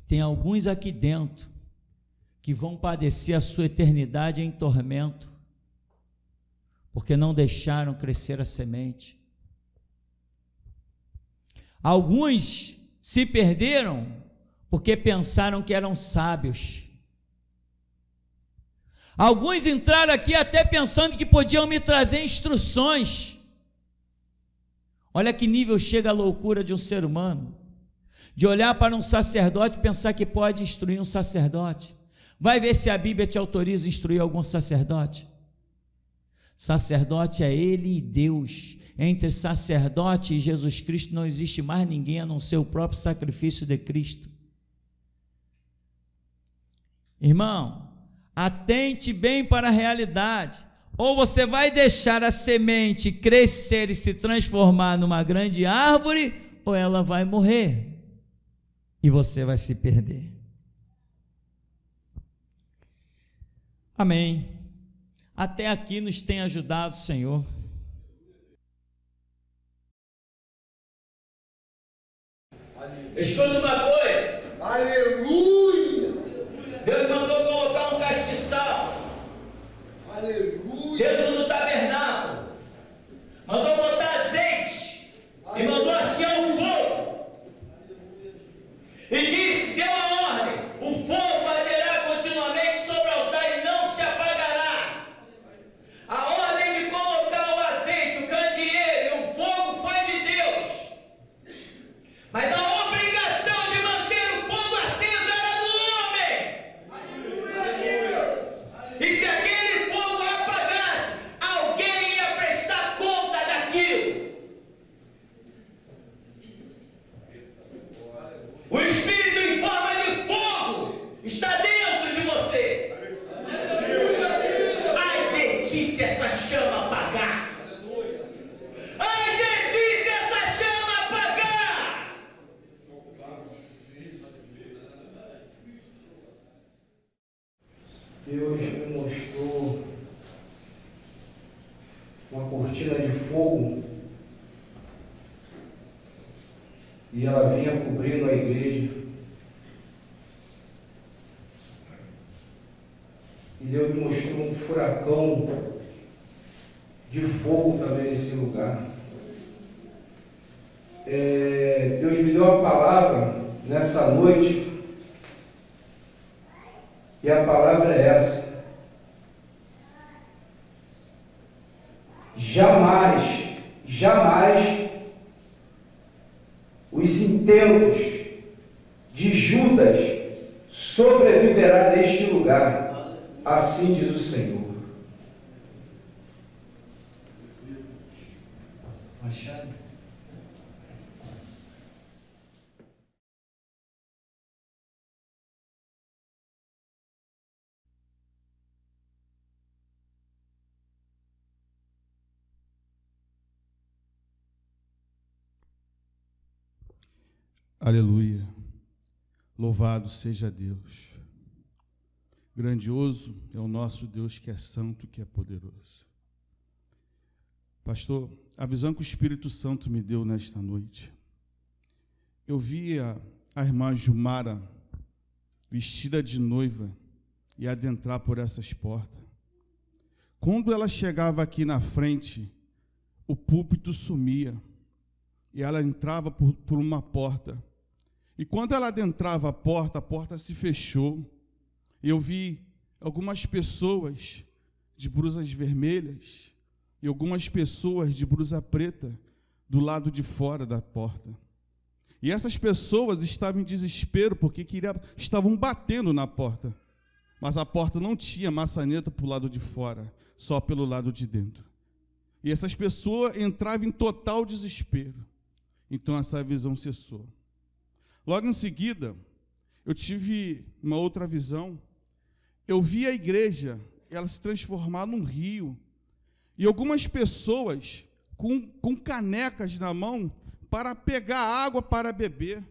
Tem alguns aqui dentro que vão padecer a sua eternidade em tormento, porque não deixaram crescer a semente. Alguns se perderam porque pensaram que eram sábios. Alguns entraram aqui até pensando que podiam me trazer instruções. Olha que nível chega a loucura de um ser humano, de olhar para um sacerdote e pensar que pode instruir um sacerdote. Vai ver se a Bíblia te autoriza a instruir algum sacerdote. Sacerdote é ele e Deus. Entre sacerdote e Jesus Cristo não existe mais ninguém a não ser o próprio sacrifício de Cristo. Irmão, atente bem para a realidade. Ou você vai deixar a semente crescer e se transformar numa grande árvore, ou ela vai morrer e você vai se perder. Amém. Até aqui nos tem ajudado o Senhor. Escuta uma coisa. Aleluia! Deus mandou colocar um castiçal. Aleluia! Dentro do tabernáculo. Mandou botar azeite. E mandou acender um fogo. E disse, deu a ordem: o fogo arderá continuamente sobre o altar e não se apagará. A ordem de colocar o azeite, o candeeiro e o fogo foi de Deus. Mas a obrigação de manter o fogo aceso era do homem. E se aquele fogo apagasse, alguém ia prestar conta daquilo. O Espírito em forma de fogo está dentro de você. Ai de ti se essa chama apagar. Ai de ti se essa chama apagar. Deus me mostrou uma cortina de fogo e ela vinha cobrindo a igreja. E Deus me mostrou um furacão de fogo também nesse lugar. Deus me deu uma palavra nessa noite, e a palavra é essa: jamais, jamais os intentos de Judas sobreviverá neste lugar. Assim diz o Senhor. Machado. Aleluia. Louvado seja Deus. Grandioso é o nosso Deus, que é santo, que é poderoso. Pastor, a visão que o Espírito Santo me deu nesta noite, eu via a irmã Gilmara vestida de noiva e adentrar por essas portas. Quando ela chegava aqui na frente, o púlpito sumia e ela entrava por uma porta. E quando ela adentrava a porta se fechou. Eu vi algumas pessoas de blusas vermelhas e algumas pessoas de blusa preta do lado de fora da porta. E essas pessoas estavam em desespero porque estavam batendo na porta. Mas a porta não tinha maçaneta para o lado de fora, só pelo lado de dentro. E essas pessoas entravam em total desespero. Então essa visão cessou. Logo em seguida, eu tive uma outra visão. Eu vi a igreja, ela se transformar num rio. E algumas pessoas com canecas na mão para pegar água para beber.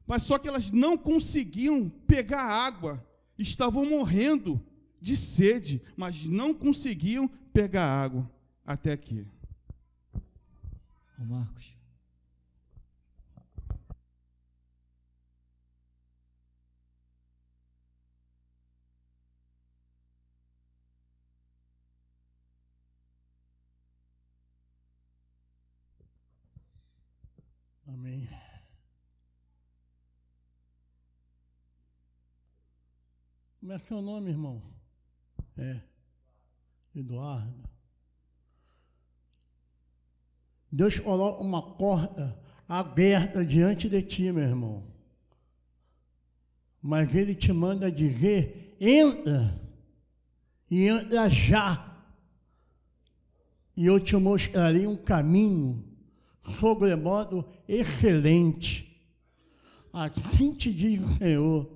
Mas só que elas não conseguiam pegar água. Estavam morrendo de sede, mas não conseguiam pegar água. Até aqui. Ô Marcos. Amém. Como é seu nome, irmão? Eduardo. Deus coloca uma porta aberta diante de ti, meu irmão. Mas Ele te manda dizer, entra, e entra já. E eu te mostrarei um caminho sobremodo excelente. Assim te diz o Senhor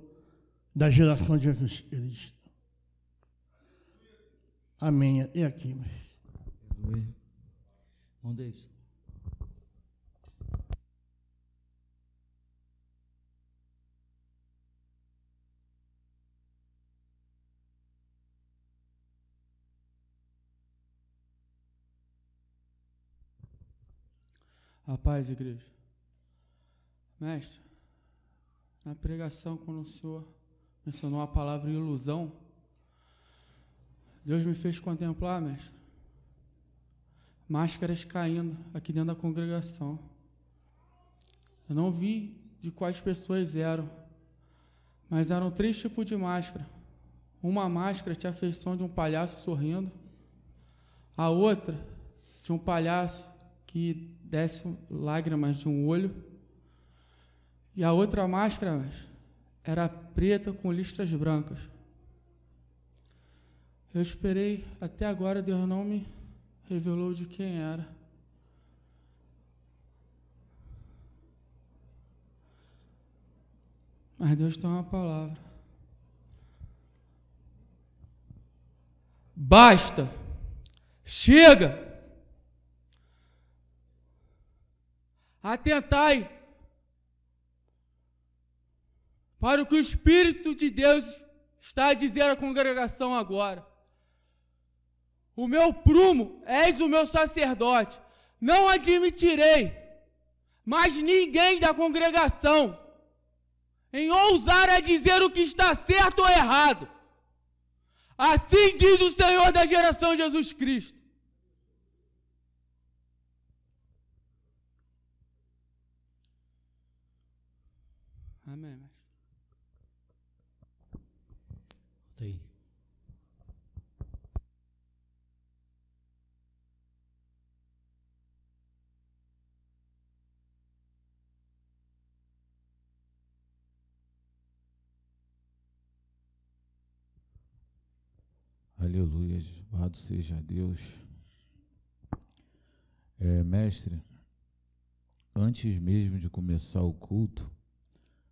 da geração de Jesus Cristo. Amém. Até aqui. Aleluia. Irmão Davidson. A paz, igreja. Mestre, na pregação, quando o senhor mencionou a palavra ilusão, Deus me fez contemplar, mestre, máscaras caindo aqui dentro da congregação. Eu não vi de quais pessoas eram, mas eram 3 tipos de máscara. Uma máscara tinha a feição de um palhaço sorrindo, a outra de um palhaço que desce lágrimas de um olho, e a outra máscara era preta com listras brancas. Eu esperei, até agora Deus não me revelou de quem era. Mas Deus tem uma palavra. Basta! Chega! Atentai para o que o Espírito de Deus está a dizer à congregação agora. O meu prumo, és o meu sacerdote. Não admitirei mais ninguém da congregação em ousar a dizer o que está certo ou errado. Assim diz o Senhor da geração Jesus Cristo. Amém, mestre. Volta aí. Aleluia, louvado seja Deus. Mestre, antes mesmo de começar o culto,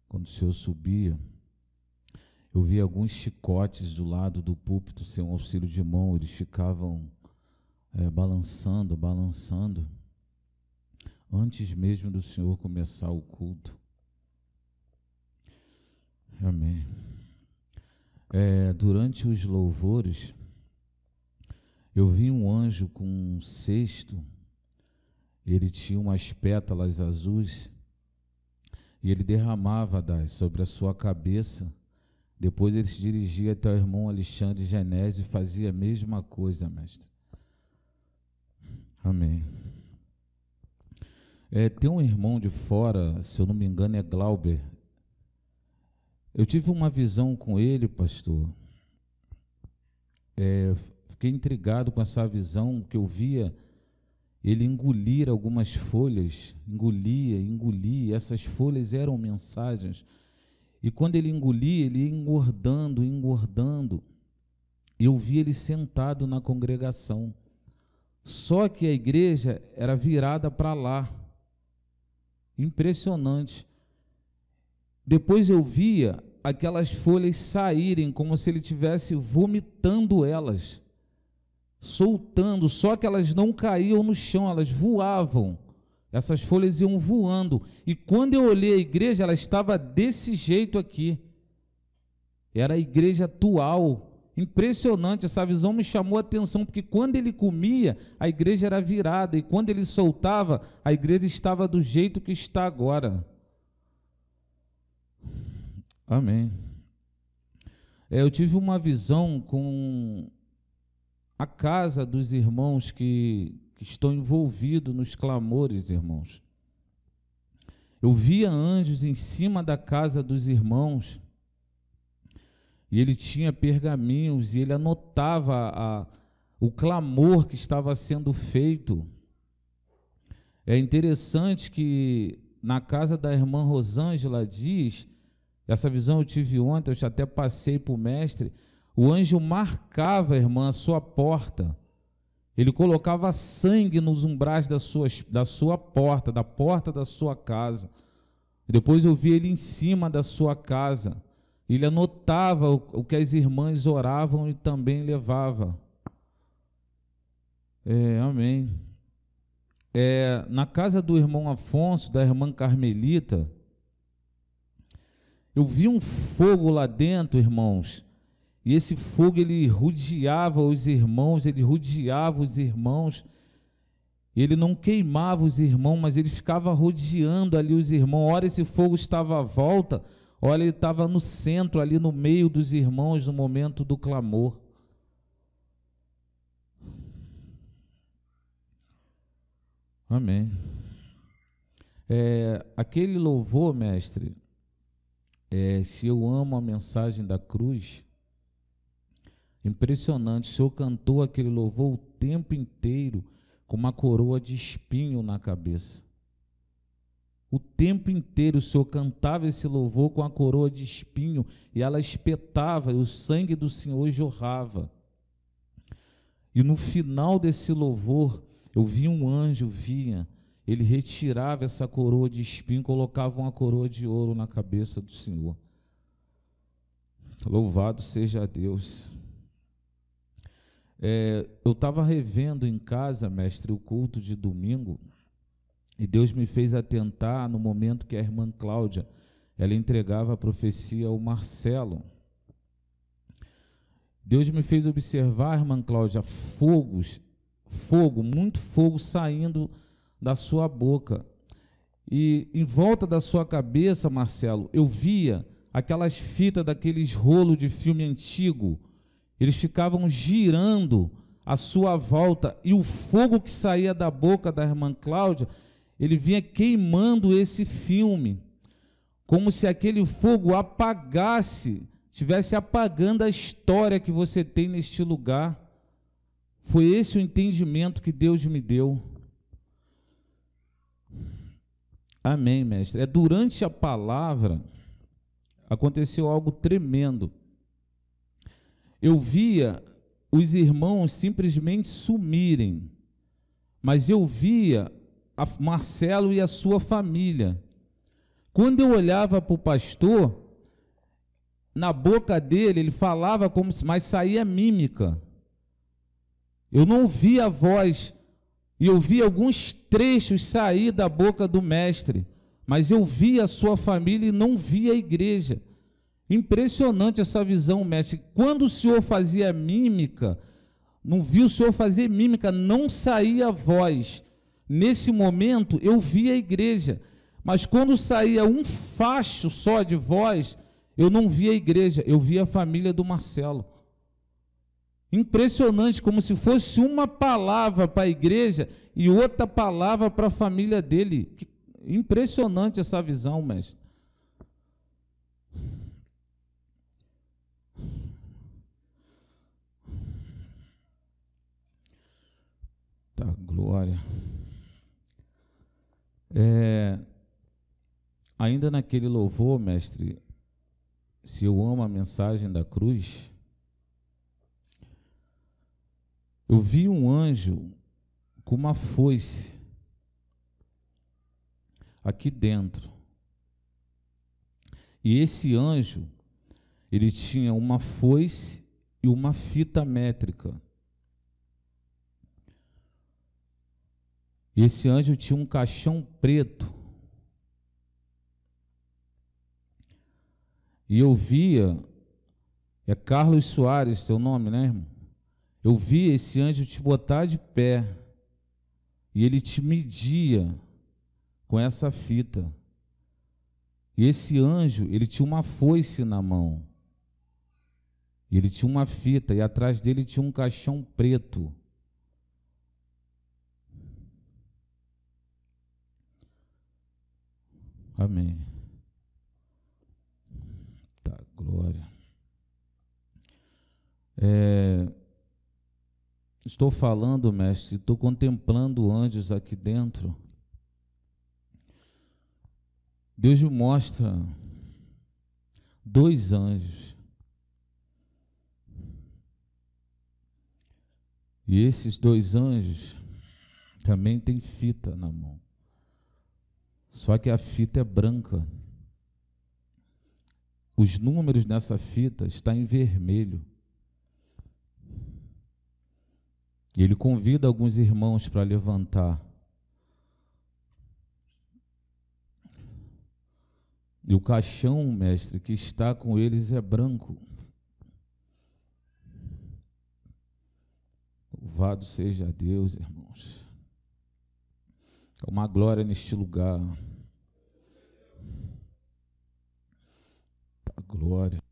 quando o senhor subia, eu vi alguns chicotes do lado do púlpito sem um auxílio de mão, eles ficavam balançando, antes mesmo do senhor começar o culto. Amém. Durante os louvores, eu vi um anjo com um cesto, ele tinha umas pétalas azuis, e ele derramava sobre a sua cabeça. Depois ele se dirigia até o irmão Alexandre Genésio e fazia a mesma coisa, mestre. Amém. Tem um irmão de fora, se eu não me engano é Glauber. Eu tive uma visão com ele, pastor. Fiquei intrigado com essa visão, que eu via ele engolir algumas folhas, engolia, essas folhas eram mensagens, e quando ele engolia, ele ia engordando, eu vi ele sentado na congregação, só que a igreja era virada para lá, impressionante. Depois eu via aquelas folhas saírem, como se ele estivesse vomitando elas, soltando, só que elas não caíam no chão, elas voavam, essas folhas iam voando, e quando eu olhei a igreja, ela estava desse jeito aqui, era a igreja atual, impressionante, essa visão me chamou a atenção, porque quando ele comia, a igreja era virada, e quando ele soltava, a igreja estava do jeito que está agora. Amém. Eu tive uma visão com a casa dos irmãos que estão envolvidos nos clamores, irmãos. Eu via anjos em cima da casa dos irmãos, e ele tinha pergaminhos, e ele anotava o clamor que estava sendo feito. É interessante que na casa da irmã Rosângela Dias, essa visão eu tive ontem, eu já até passei para o mestre, o anjo marcava, irmã, a sua porta. Ele colocava sangue nos umbrais da sua porta, da porta da sua casa. Depois eu vi ele em cima da sua casa. Ele anotava o que as irmãs oravam e também levava. Amém. Na casa do irmão Afonso, da irmã Carmelita, eu vi um fogo lá dentro, irmãos, e esse fogo ele rodeava os irmãos, ele não queimava os irmãos, mas ele ficava rodeando ali os irmãos. Ora esse fogo estava à volta, ora ele estava no centro, ali no meio dos irmãos, no momento do clamor. Amém. Aquele louvor, mestre, se eu amo a mensagem da cruz, impressionante, o Senhor cantou aquele louvor o tempo inteiro com uma coroa de espinho na cabeça. O tempo inteiro o Senhor cantava esse louvor com a coroa de espinho, e ela espetava, e o sangue do Senhor jorrava. E no final desse louvor, eu vi um anjo, ele retirava essa coroa de espinho, colocava uma coroa de ouro na cabeça do Senhor. Louvado seja Deus. Eu estava revendo em casa, mestre, o culto de domingo, e Deus me fez atentar no momento que a irmã Cláudia, ela entregava a profecia ao Marcelo. Deus me fez observar, irmã Cláudia, muito fogo saindo da sua boca. E em volta da sua cabeça, Marcelo, eu via aquelas fitas daqueles rolos de filme antigo. Eles ficavam girando à sua volta, e o fogo que saía da boca da irmã Cláudia, ele vinha queimando esse filme, como se aquele fogo estivesse apagando a história que você tem neste lugar. Foi esse o entendimento que Deus me deu. Amém, mestre. Durante a palavra, aconteceu algo tremendo. Eu via os irmãos simplesmente sumirem, mas eu via Marcelo e a sua família. Quando eu olhava para o pastor, na boca dele, ele falava mas saía mímica. Eu não via a voz, e eu vi alguns trechos sair da boca do mestre, mas eu via a sua família e não via a igreja. Impressionante essa visão, mestre. Quando o Senhor fazia mímica, não vi o Senhor fazer mímica, não saía a voz. Nesse momento, eu via a igreja, mas quando saía um facho só de voz, eu não via a igreja, eu via a família do Marcelo. Impressionante, como se fosse uma palavra para a igreja e outra palavra para a família dele. Impressionante essa visão, mestre. Tá, glória. Ainda naquele louvor, mestre, se eu amo a mensagem da cruz, eu vi um anjo com uma foice aqui dentro. E esse anjo, ele tinha uma foice e uma fita métrica. Esse anjo tinha um caixão preto. E eu via, Carlos Soares, seu nome, né, irmão? Eu vi esse anjo te botar de pé, e ele te media com essa fita. E esse anjo, ele tinha uma foice na mão, e ele tinha uma fita, e atrás dele tinha um caixão preto. Amém. Tá, glória. Estou falando, mestre, estou contemplando anjos aqui dentro. Deus me mostra 2 anjos. E esses 2 anjos também têm fita na mão. Só que a fita é branca. Os números nessa fita estão em vermelho. Ele convida alguns irmãos para levantar. E o caixão, mestre, que está com eles é branco. Louvado seja Deus, irmãos. É uma glória neste lugar. A glória.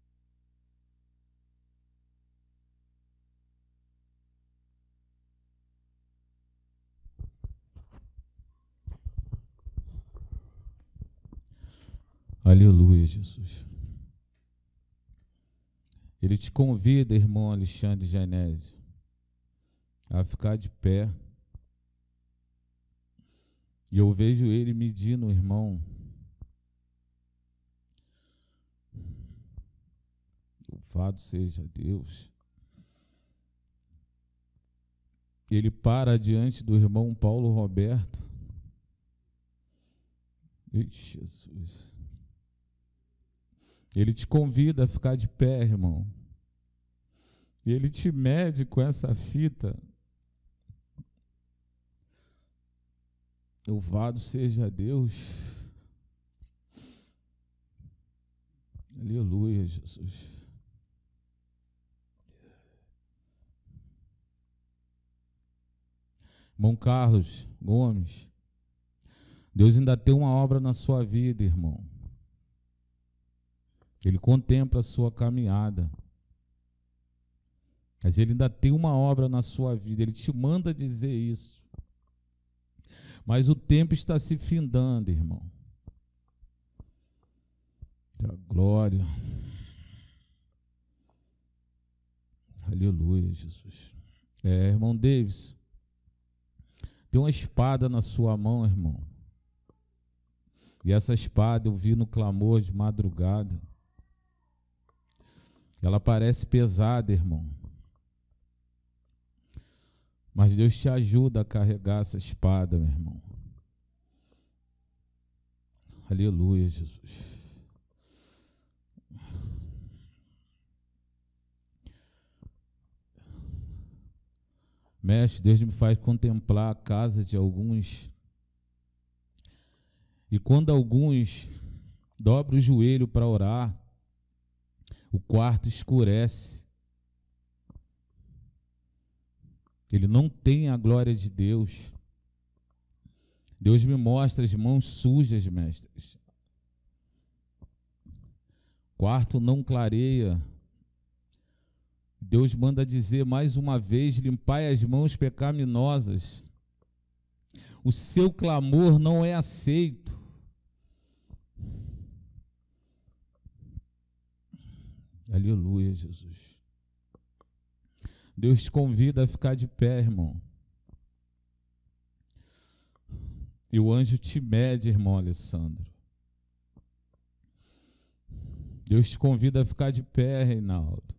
Aleluia, Jesus. Ele te convida, irmão Alexandre Genésio, a ficar de pé. E eu vejo ele medindo, irmão. Louvado seja Deus. Ele para diante do irmão Paulo Roberto. Ei, Jesus. Ele te convida a ficar de pé, irmão. E ele te mede com essa fita. Louvado seja Deus. Aleluia, Jesus. Irmão Carlos Gomes, Deus ainda tem uma obra na sua vida, irmão. Ele contempla a sua caminhada. Mas Ele ainda tem uma obra na sua vida. Ele te manda dizer isso. Mas o tempo está se findando, irmão. A glória. Aleluia, Jesus. Irmão Davis, tem uma espada na sua mão, irmão. E essa espada eu vi no clamor de madrugada. Ela parece pesada, irmão. Mas Deus te ajuda a carregar essa espada, meu irmão. Aleluia, Jesus. Mestre, Deus me faz contemplar a casa de alguns. E quando alguns dobram o joelho para orar, o quarto escurece. Ele não tem a glória de Deus. Deus me mostra as mãos sujas, mestres. O quarto não clareia. Deus manda dizer mais uma vez: limpai as mãos pecaminosas. O seu clamor não é aceito. Aleluia, Jesus. Deus te convida a ficar de pé, irmão. E o anjo te mede, irmão Alessandro. Deus te convida a ficar de pé, Reinaldo.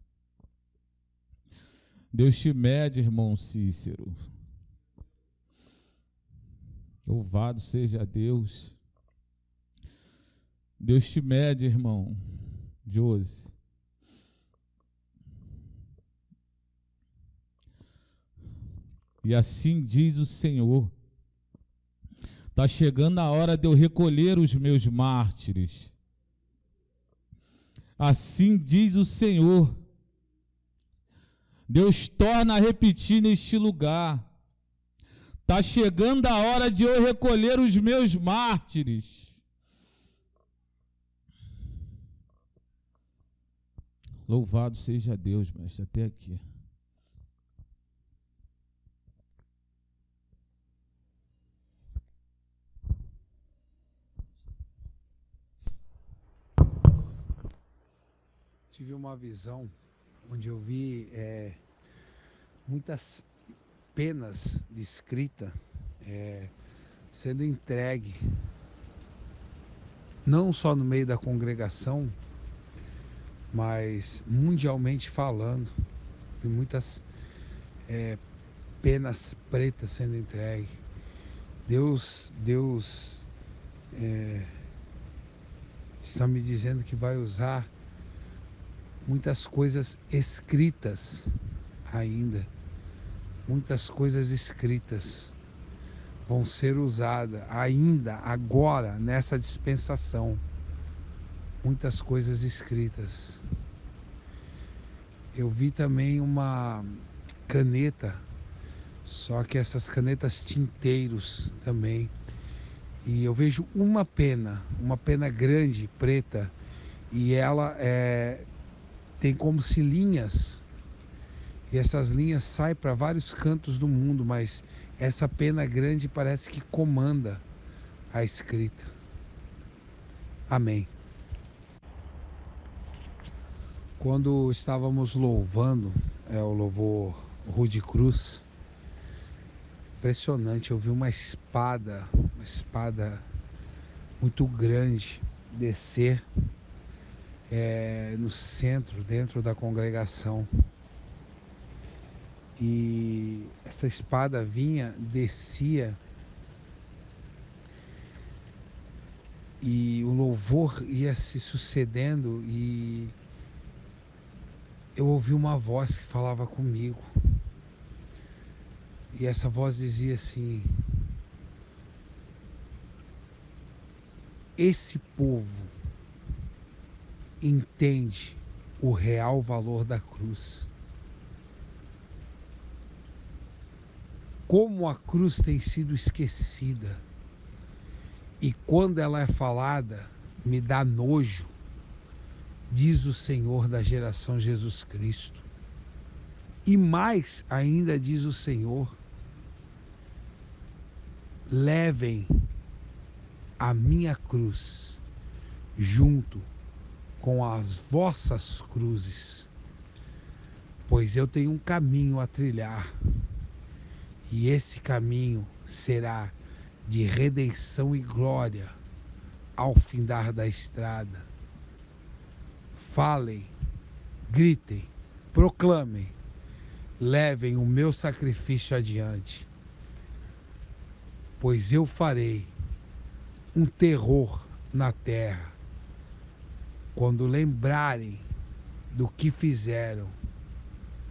Deus te mede, irmão Cícero. Louvado seja Deus. Deus te mede, irmão Josi. E assim diz o Senhor: está chegando a hora de eu recolher os meus mártires. Assim diz o Senhor. Deus torna a repetir neste lugar: está chegando a hora de eu recolher os meus mártires. Louvado seja Deus, mestre, até aqui. Tive uma visão onde eu vi muitas penas de escrita sendo entregue, não só no meio da congregação, mas mundialmente falando, vi muitas penas pretas sendo entregue. Deus está me dizendo que vai usar muitas coisas escritas ainda. Muitas coisas escritas vão ser usadas ainda, agora, nessa dispensação. Muitas coisas escritas. Eu vi também uma caneta, só que essas canetas tinteiros também. E eu vejo uma pena grande, preta, e ela tem como se linhas, e essas linhas saem para vários cantos do mundo, mas essa pena grande parece que comanda a escrita. Amém. Quando estávamos louvando, o louvor Rude Cruz, impressionante, eu vi uma espada muito grande descer no centro, dentro da congregação. E essa espada descia, e o louvor ia se sucedendo, e eu ouvi uma voz que falava comigo. E essa voz dizia assim: esse povo entende o real valor da cruz. Como a cruz tem sido esquecida, e quando ela é falada, me dá nojo, diz o Senhor da geração Jesus Cristo. E mais ainda diz o Senhor: levem a minha cruz junto com as vossas cruzes, pois eu tenho um caminho a trilhar, e esse caminho será de redenção e glória ao findar da estrada. Falem, gritem, proclamem, levem o meu sacrifício adiante, pois eu farei um terror na terra quando lembrarem do que fizeram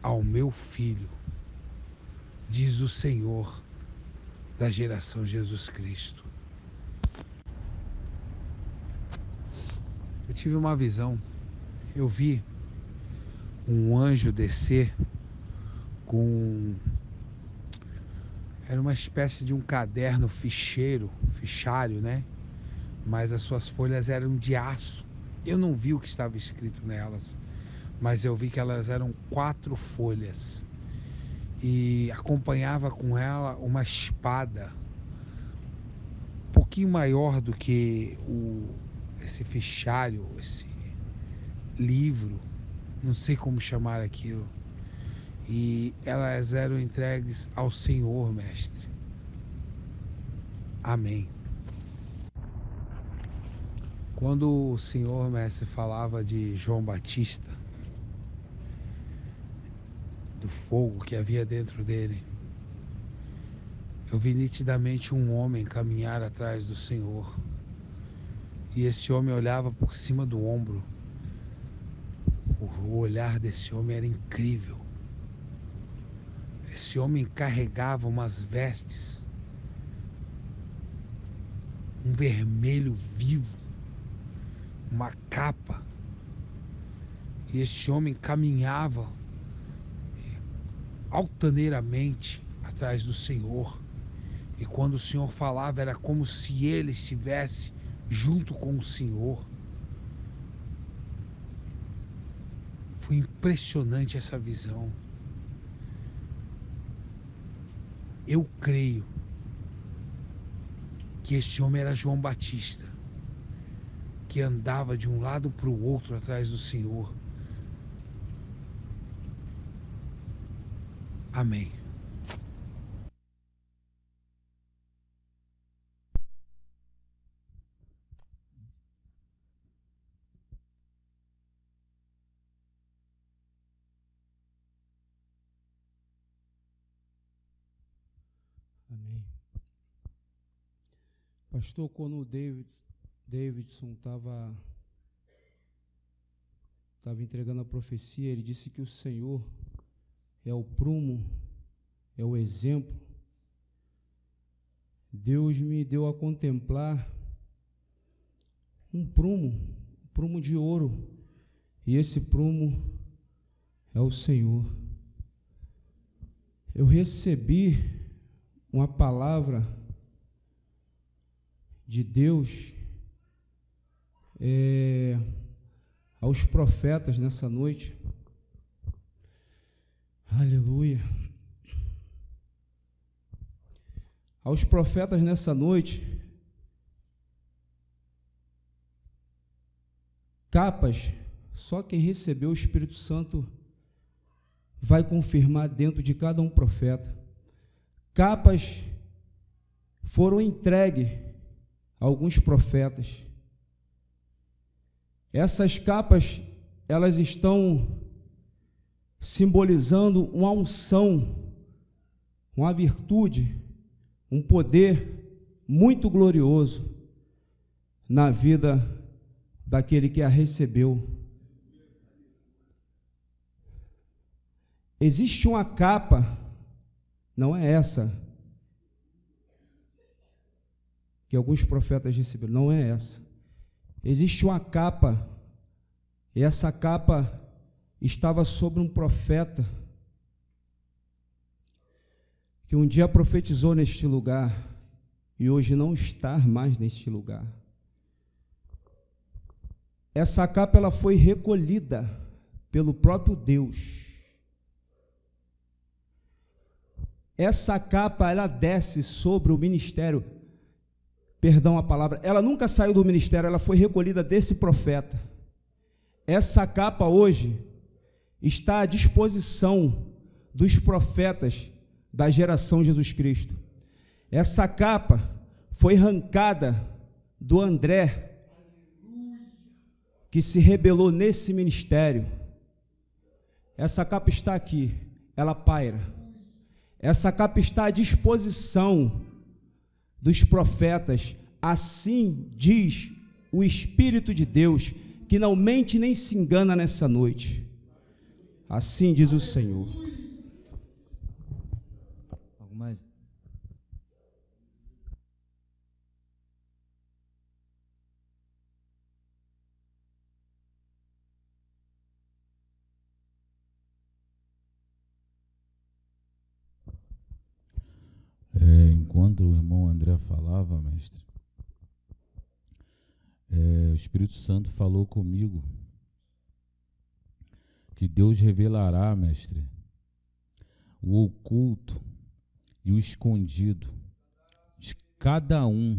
ao meu filho, diz o Senhor da geração Jesus Cristo. Eu tive uma visão, eu vi um anjo descer era uma espécie de um caderno fichário, né? Mas as suas folhas eram de aço. Eu não vi o que estava escrito nelas, mas eu vi que elas eram 4 folhas. E acompanhava com ela uma espada, um pouquinho maior do que esse fichário, esse livro, não sei como chamar aquilo. E elas eram entregues ao Senhor, mestre. Amém. Quando o Senhor, mestre, falava de João Batista, do fogo que havia dentro dele, eu vi nitidamente um homem caminhar atrás do Senhor. E esse homem olhava por cima do ombro. O olhar desse homem era incrível. Esse homem carregava umas vestes, um vermelho vivo, uma capa. E esse homem caminhava altaneiramente atrás do Senhor. E quando o Senhor falava, era como se ele estivesse junto com o Senhor. Foi impressionante essa visão. Eu creio que este homem era João Batista, que andava de um lado para o outro atrás do Senhor. Amém. Amém. Pastor, quando o Davidson estava entregando a profecia, ele disse que o Senhor é o prumo, é o exemplo. Deus me deu a contemplar um prumo de ouro, e esse prumo é o Senhor. Eu recebi uma palavra de Deus aos profetas nessa noite. Aleluia. Aos profetas nessa noite, capas, só quem recebeu o Espírito Santo vai confirmar dentro de cada um profeta. Capas foram entregues a alguns profetas. Essas capas, elas estão simbolizando uma unção, uma virtude, um poder muito glorioso na vida daquele que a recebeu. Existe uma capa, não é essa que alguns profetas receberam, não é essa. Existe uma capa, e essa capa estava sobre um profeta que um dia profetizou neste lugar e hoje não está mais neste lugar. Essa capa, ela foi recolhida pelo próprio Deus. Essa capa, ela desce sobre o ministério, perdão a palavra, ela nunca saiu do ministério, ela foi recolhida desse profeta. Essa capa hoje está à disposição dos profetas da geração Jesus Cristo. Essa capa foi arrancada do André, que se rebelou nesse ministério. Essa capa está aqui, ela paira. Essa capa está à disposição dos profetas. Assim diz o Espírito de Deus, que não mente nem se engana nessa noite. Assim diz o Senhor. Algo mais? Enquanto o irmão André falava, mestre, o Espírito Santo falou comigo que Deus revelará, mestre, o oculto e o escondido de cada um.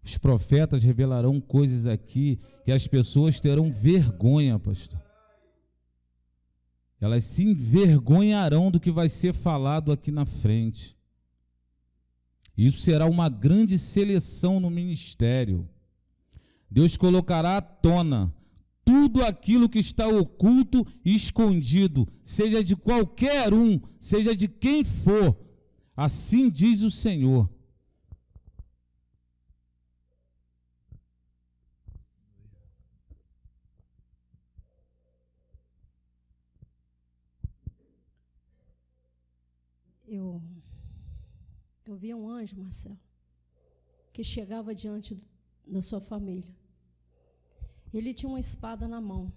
Os profetas revelarão coisas aqui que as pessoas terão vergonha, pastor. Elas se envergonharão do que vai ser falado aqui na frente. Isso será uma grande seleção no ministério. Deus colocará à tona tudo aquilo que está oculto e escondido, seja de qualquer um, seja de quem for. Assim diz o Senhor. Eu via um anjo, Marcelo, que chegava diante da sua família. Ele tinha uma espada na mão.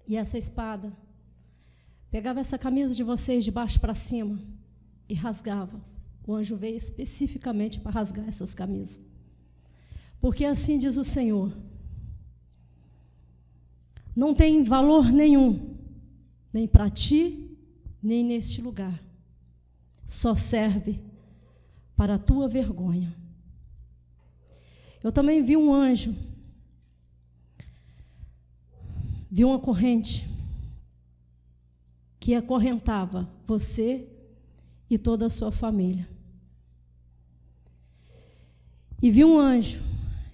E essa espada pegava essa camisa de vocês de baixo para cima e rasgava. O anjo veio especificamente para rasgar essas camisas. Porque assim diz o Senhor: não tem valor nenhum, nem para ti, nem neste lugar. Só serve para a tua vergonha. Eu também vi um anjo, vi uma corrente que acorrentava você e toda a sua família. E vi um anjo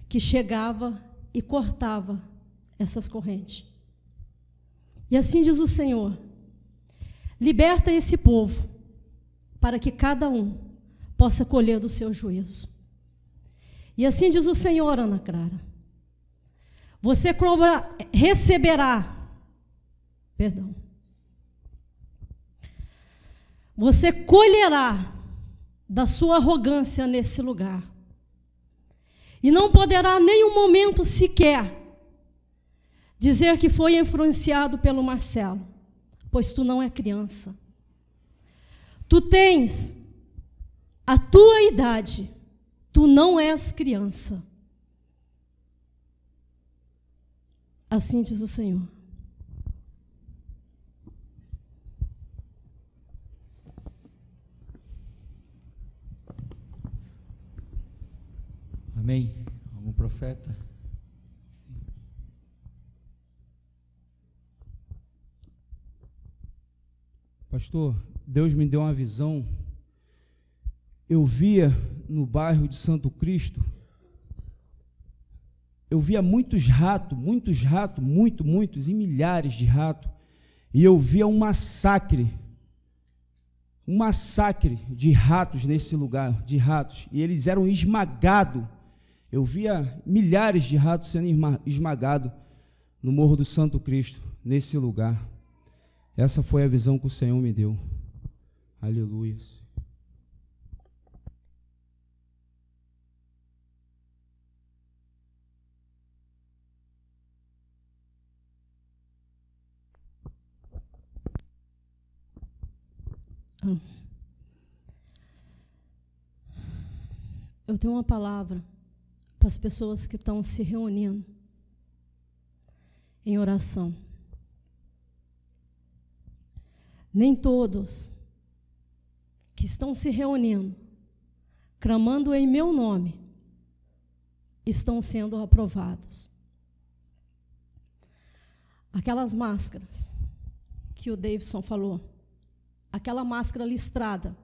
que chegava e cortava essas correntes. E assim diz o Senhor: liberta esse povo, para que cada um possa colher do seu juízo. E assim diz o Senhor, Ana Clara: você você colherá da sua arrogância nesse lugar. E não poderá nem um momento sequer dizer que foi influenciado pelo Marcelo, pois tu não é criança. Tu tens a tua idade, tu não és criança. Assim diz o Senhor. Amém? Algum profeta? Pastor, Deus me deu uma visão. Eu via no bairro de Santo Cristo, eu via muitos ratos, muitos, e milhares de ratos, e eu via um massacre de ratos nesse lugar, e eles eram esmagados. Eu via milhares de ratos sendo esmagados no Morro do Santo Cristo, nesse lugar. Essa foi a visão que o Senhor me deu. Aleluia. Eu tenho uma palavra para as pessoas que estão se reunindo em oração. Nem todos que estão se reunindo, clamando em meu nome, estão sendo aprovados. Aquelas máscaras que o Davidson falou, aquela máscara listrada,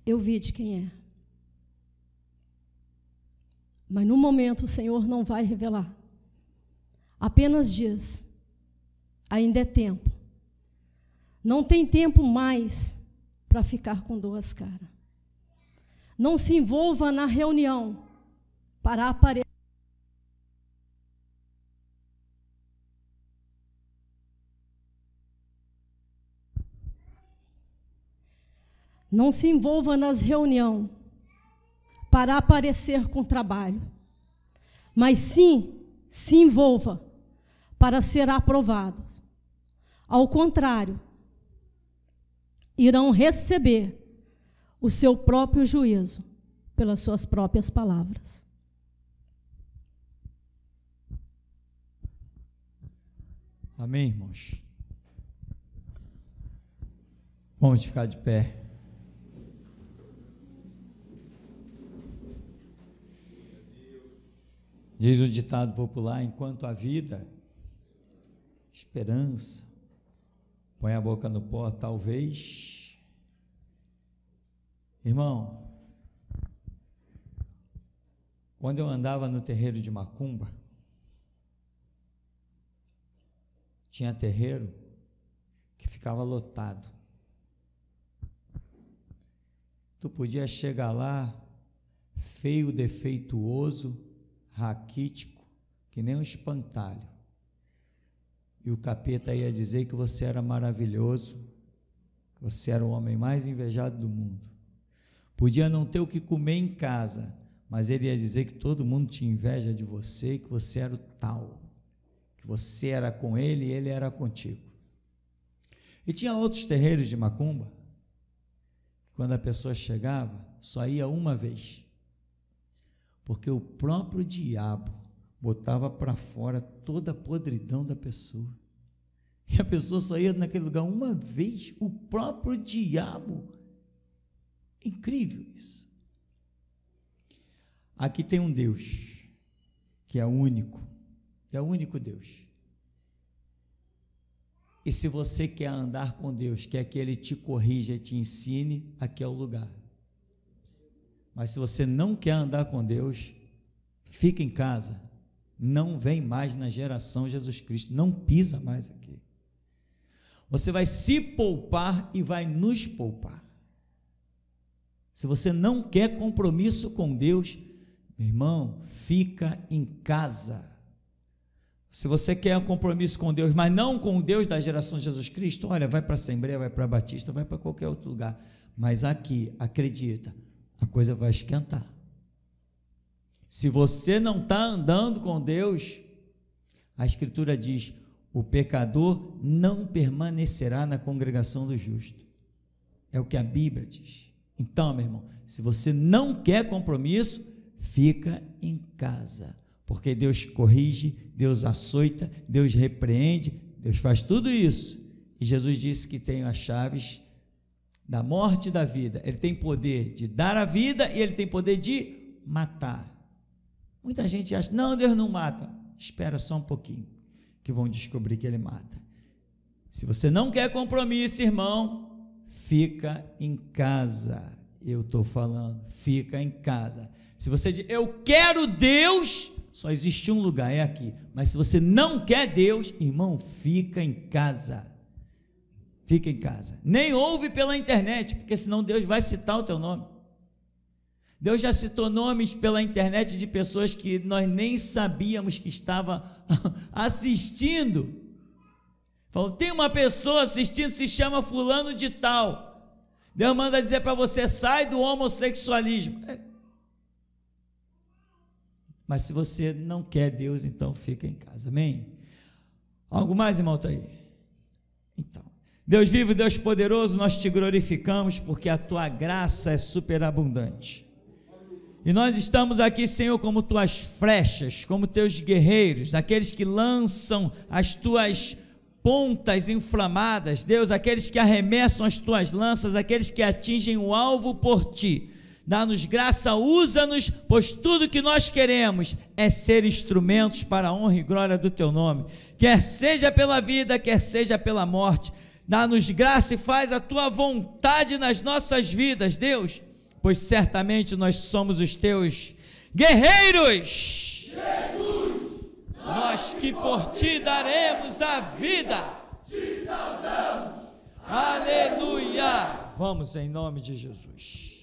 eu vi de quem é. Mas no momento o Senhor não vai revelar. Apenas diz: ainda é tempo. Não tem tempo mais para ficar com duas caras. Não se envolva na reunião para aparecer. Não se envolva nas reuniões para aparecer com trabalho, mas sim se envolva para ser aprovado. Ao contrário, irão receber o seu próprio juízo pelas suas próprias palavras. Amém, irmãos? Vamos ficar de pé. Diz o ditado popular: enquanto há vida, esperança, põe a boca no pó, talvez. Irmão, quando eu andava no terreiro de macumba, tinha terreiro que ficava lotado. Tu podia chegar lá, feio, defeituoso, raquítico, que nem um espantalho. E o capeta ia dizer que você era maravilhoso, que você era o homem mais invejado do mundo. Podia não ter o que comer em casa, mas ele ia dizer que todo mundo tinha inveja de você, que você era o tal, que você era com ele e ele era contigo. E tinha outros terreiros de macumba, que quando a pessoa chegava, só ia uma vez, porque o próprio diabo botava para fora toda a podridão da pessoa. E a pessoa só ia naquele lugar uma vez, o próprio diabo. Incrível isso. Aqui tem um Deus, que é único Deus. E se você quer andar com Deus, quer que Ele te corrija e te ensine, aqui é o lugar. Mas se você não quer andar com Deus, fica em casa, não vem mais na geração Jesus Cristo, não pisa mais aqui. Você vai se poupar e vai nos poupar. Se você não quer compromisso com Deus, meu irmão, fica em casa. Se você quer um compromisso com Deus, mas não com o Deus da geração de Jesus Cristo, olha, vai para a Assembleia, vai para a Batista, vai para qualquer outro lugar. Mas aqui, acredita, a coisa vai esquentar. Se você não está andando com Deus, a Escritura diz, o pecador não permanecerá na congregação do justo. É o que a Bíblia diz. Então, meu irmão, se você não quer compromisso, fica em casa. Porque Deus corrige, Deus açoita, Deus repreende, Deus faz tudo isso. E Jesus disse que tem as chaves da morte e da vida. Ele tem poder de dar a vida e Ele tem poder de matar. Muita gente acha, não, Deus não mata. Espera só um pouquinho, que vão descobrir que Ele mata. Se você não quer compromisso, irmão, fica em casa. Eu estou falando, fica em casa. Se você diz, eu quero Deus, só existe um lugar, é aqui. Mas se você não quer Deus, irmão, fica em casa. Fica em casa. Nem ouve pela internet, porque senão Deus vai citar o teu nome. Deus já citou nomes pela internet de pessoas que nós nem sabíamos que estava assistindo. Falou, tem uma pessoa assistindo, se chama fulano de tal. Deus manda dizer para você, sai do homossexualismo. Mas se você não quer Deus, então fica em casa, amém? Algo mais, irmão, está aí? Então, Deus vivo, Deus poderoso, nós te glorificamos, porque a tua graça é superabundante. E nós estamos aqui, Senhor, como tuas flechas, como teus guerreiros, aqueles que lançam as tuas pontas inflamadas, Deus, aqueles que arremessam as tuas lanças, aqueles que atingem o alvo por ti. Dá-nos graça, usa-nos, pois tudo que nós queremos é ser instrumentos para a honra e glória do teu nome, quer seja pela vida, quer seja pela morte. Dá-nos graça e faz a tua vontade nas nossas vidas, Deus, pois certamente nós somos os teus guerreiros. Jesus, nós que por ti daremos a vida, te saudamos. Aleluia. Vamos em nome de Jesus.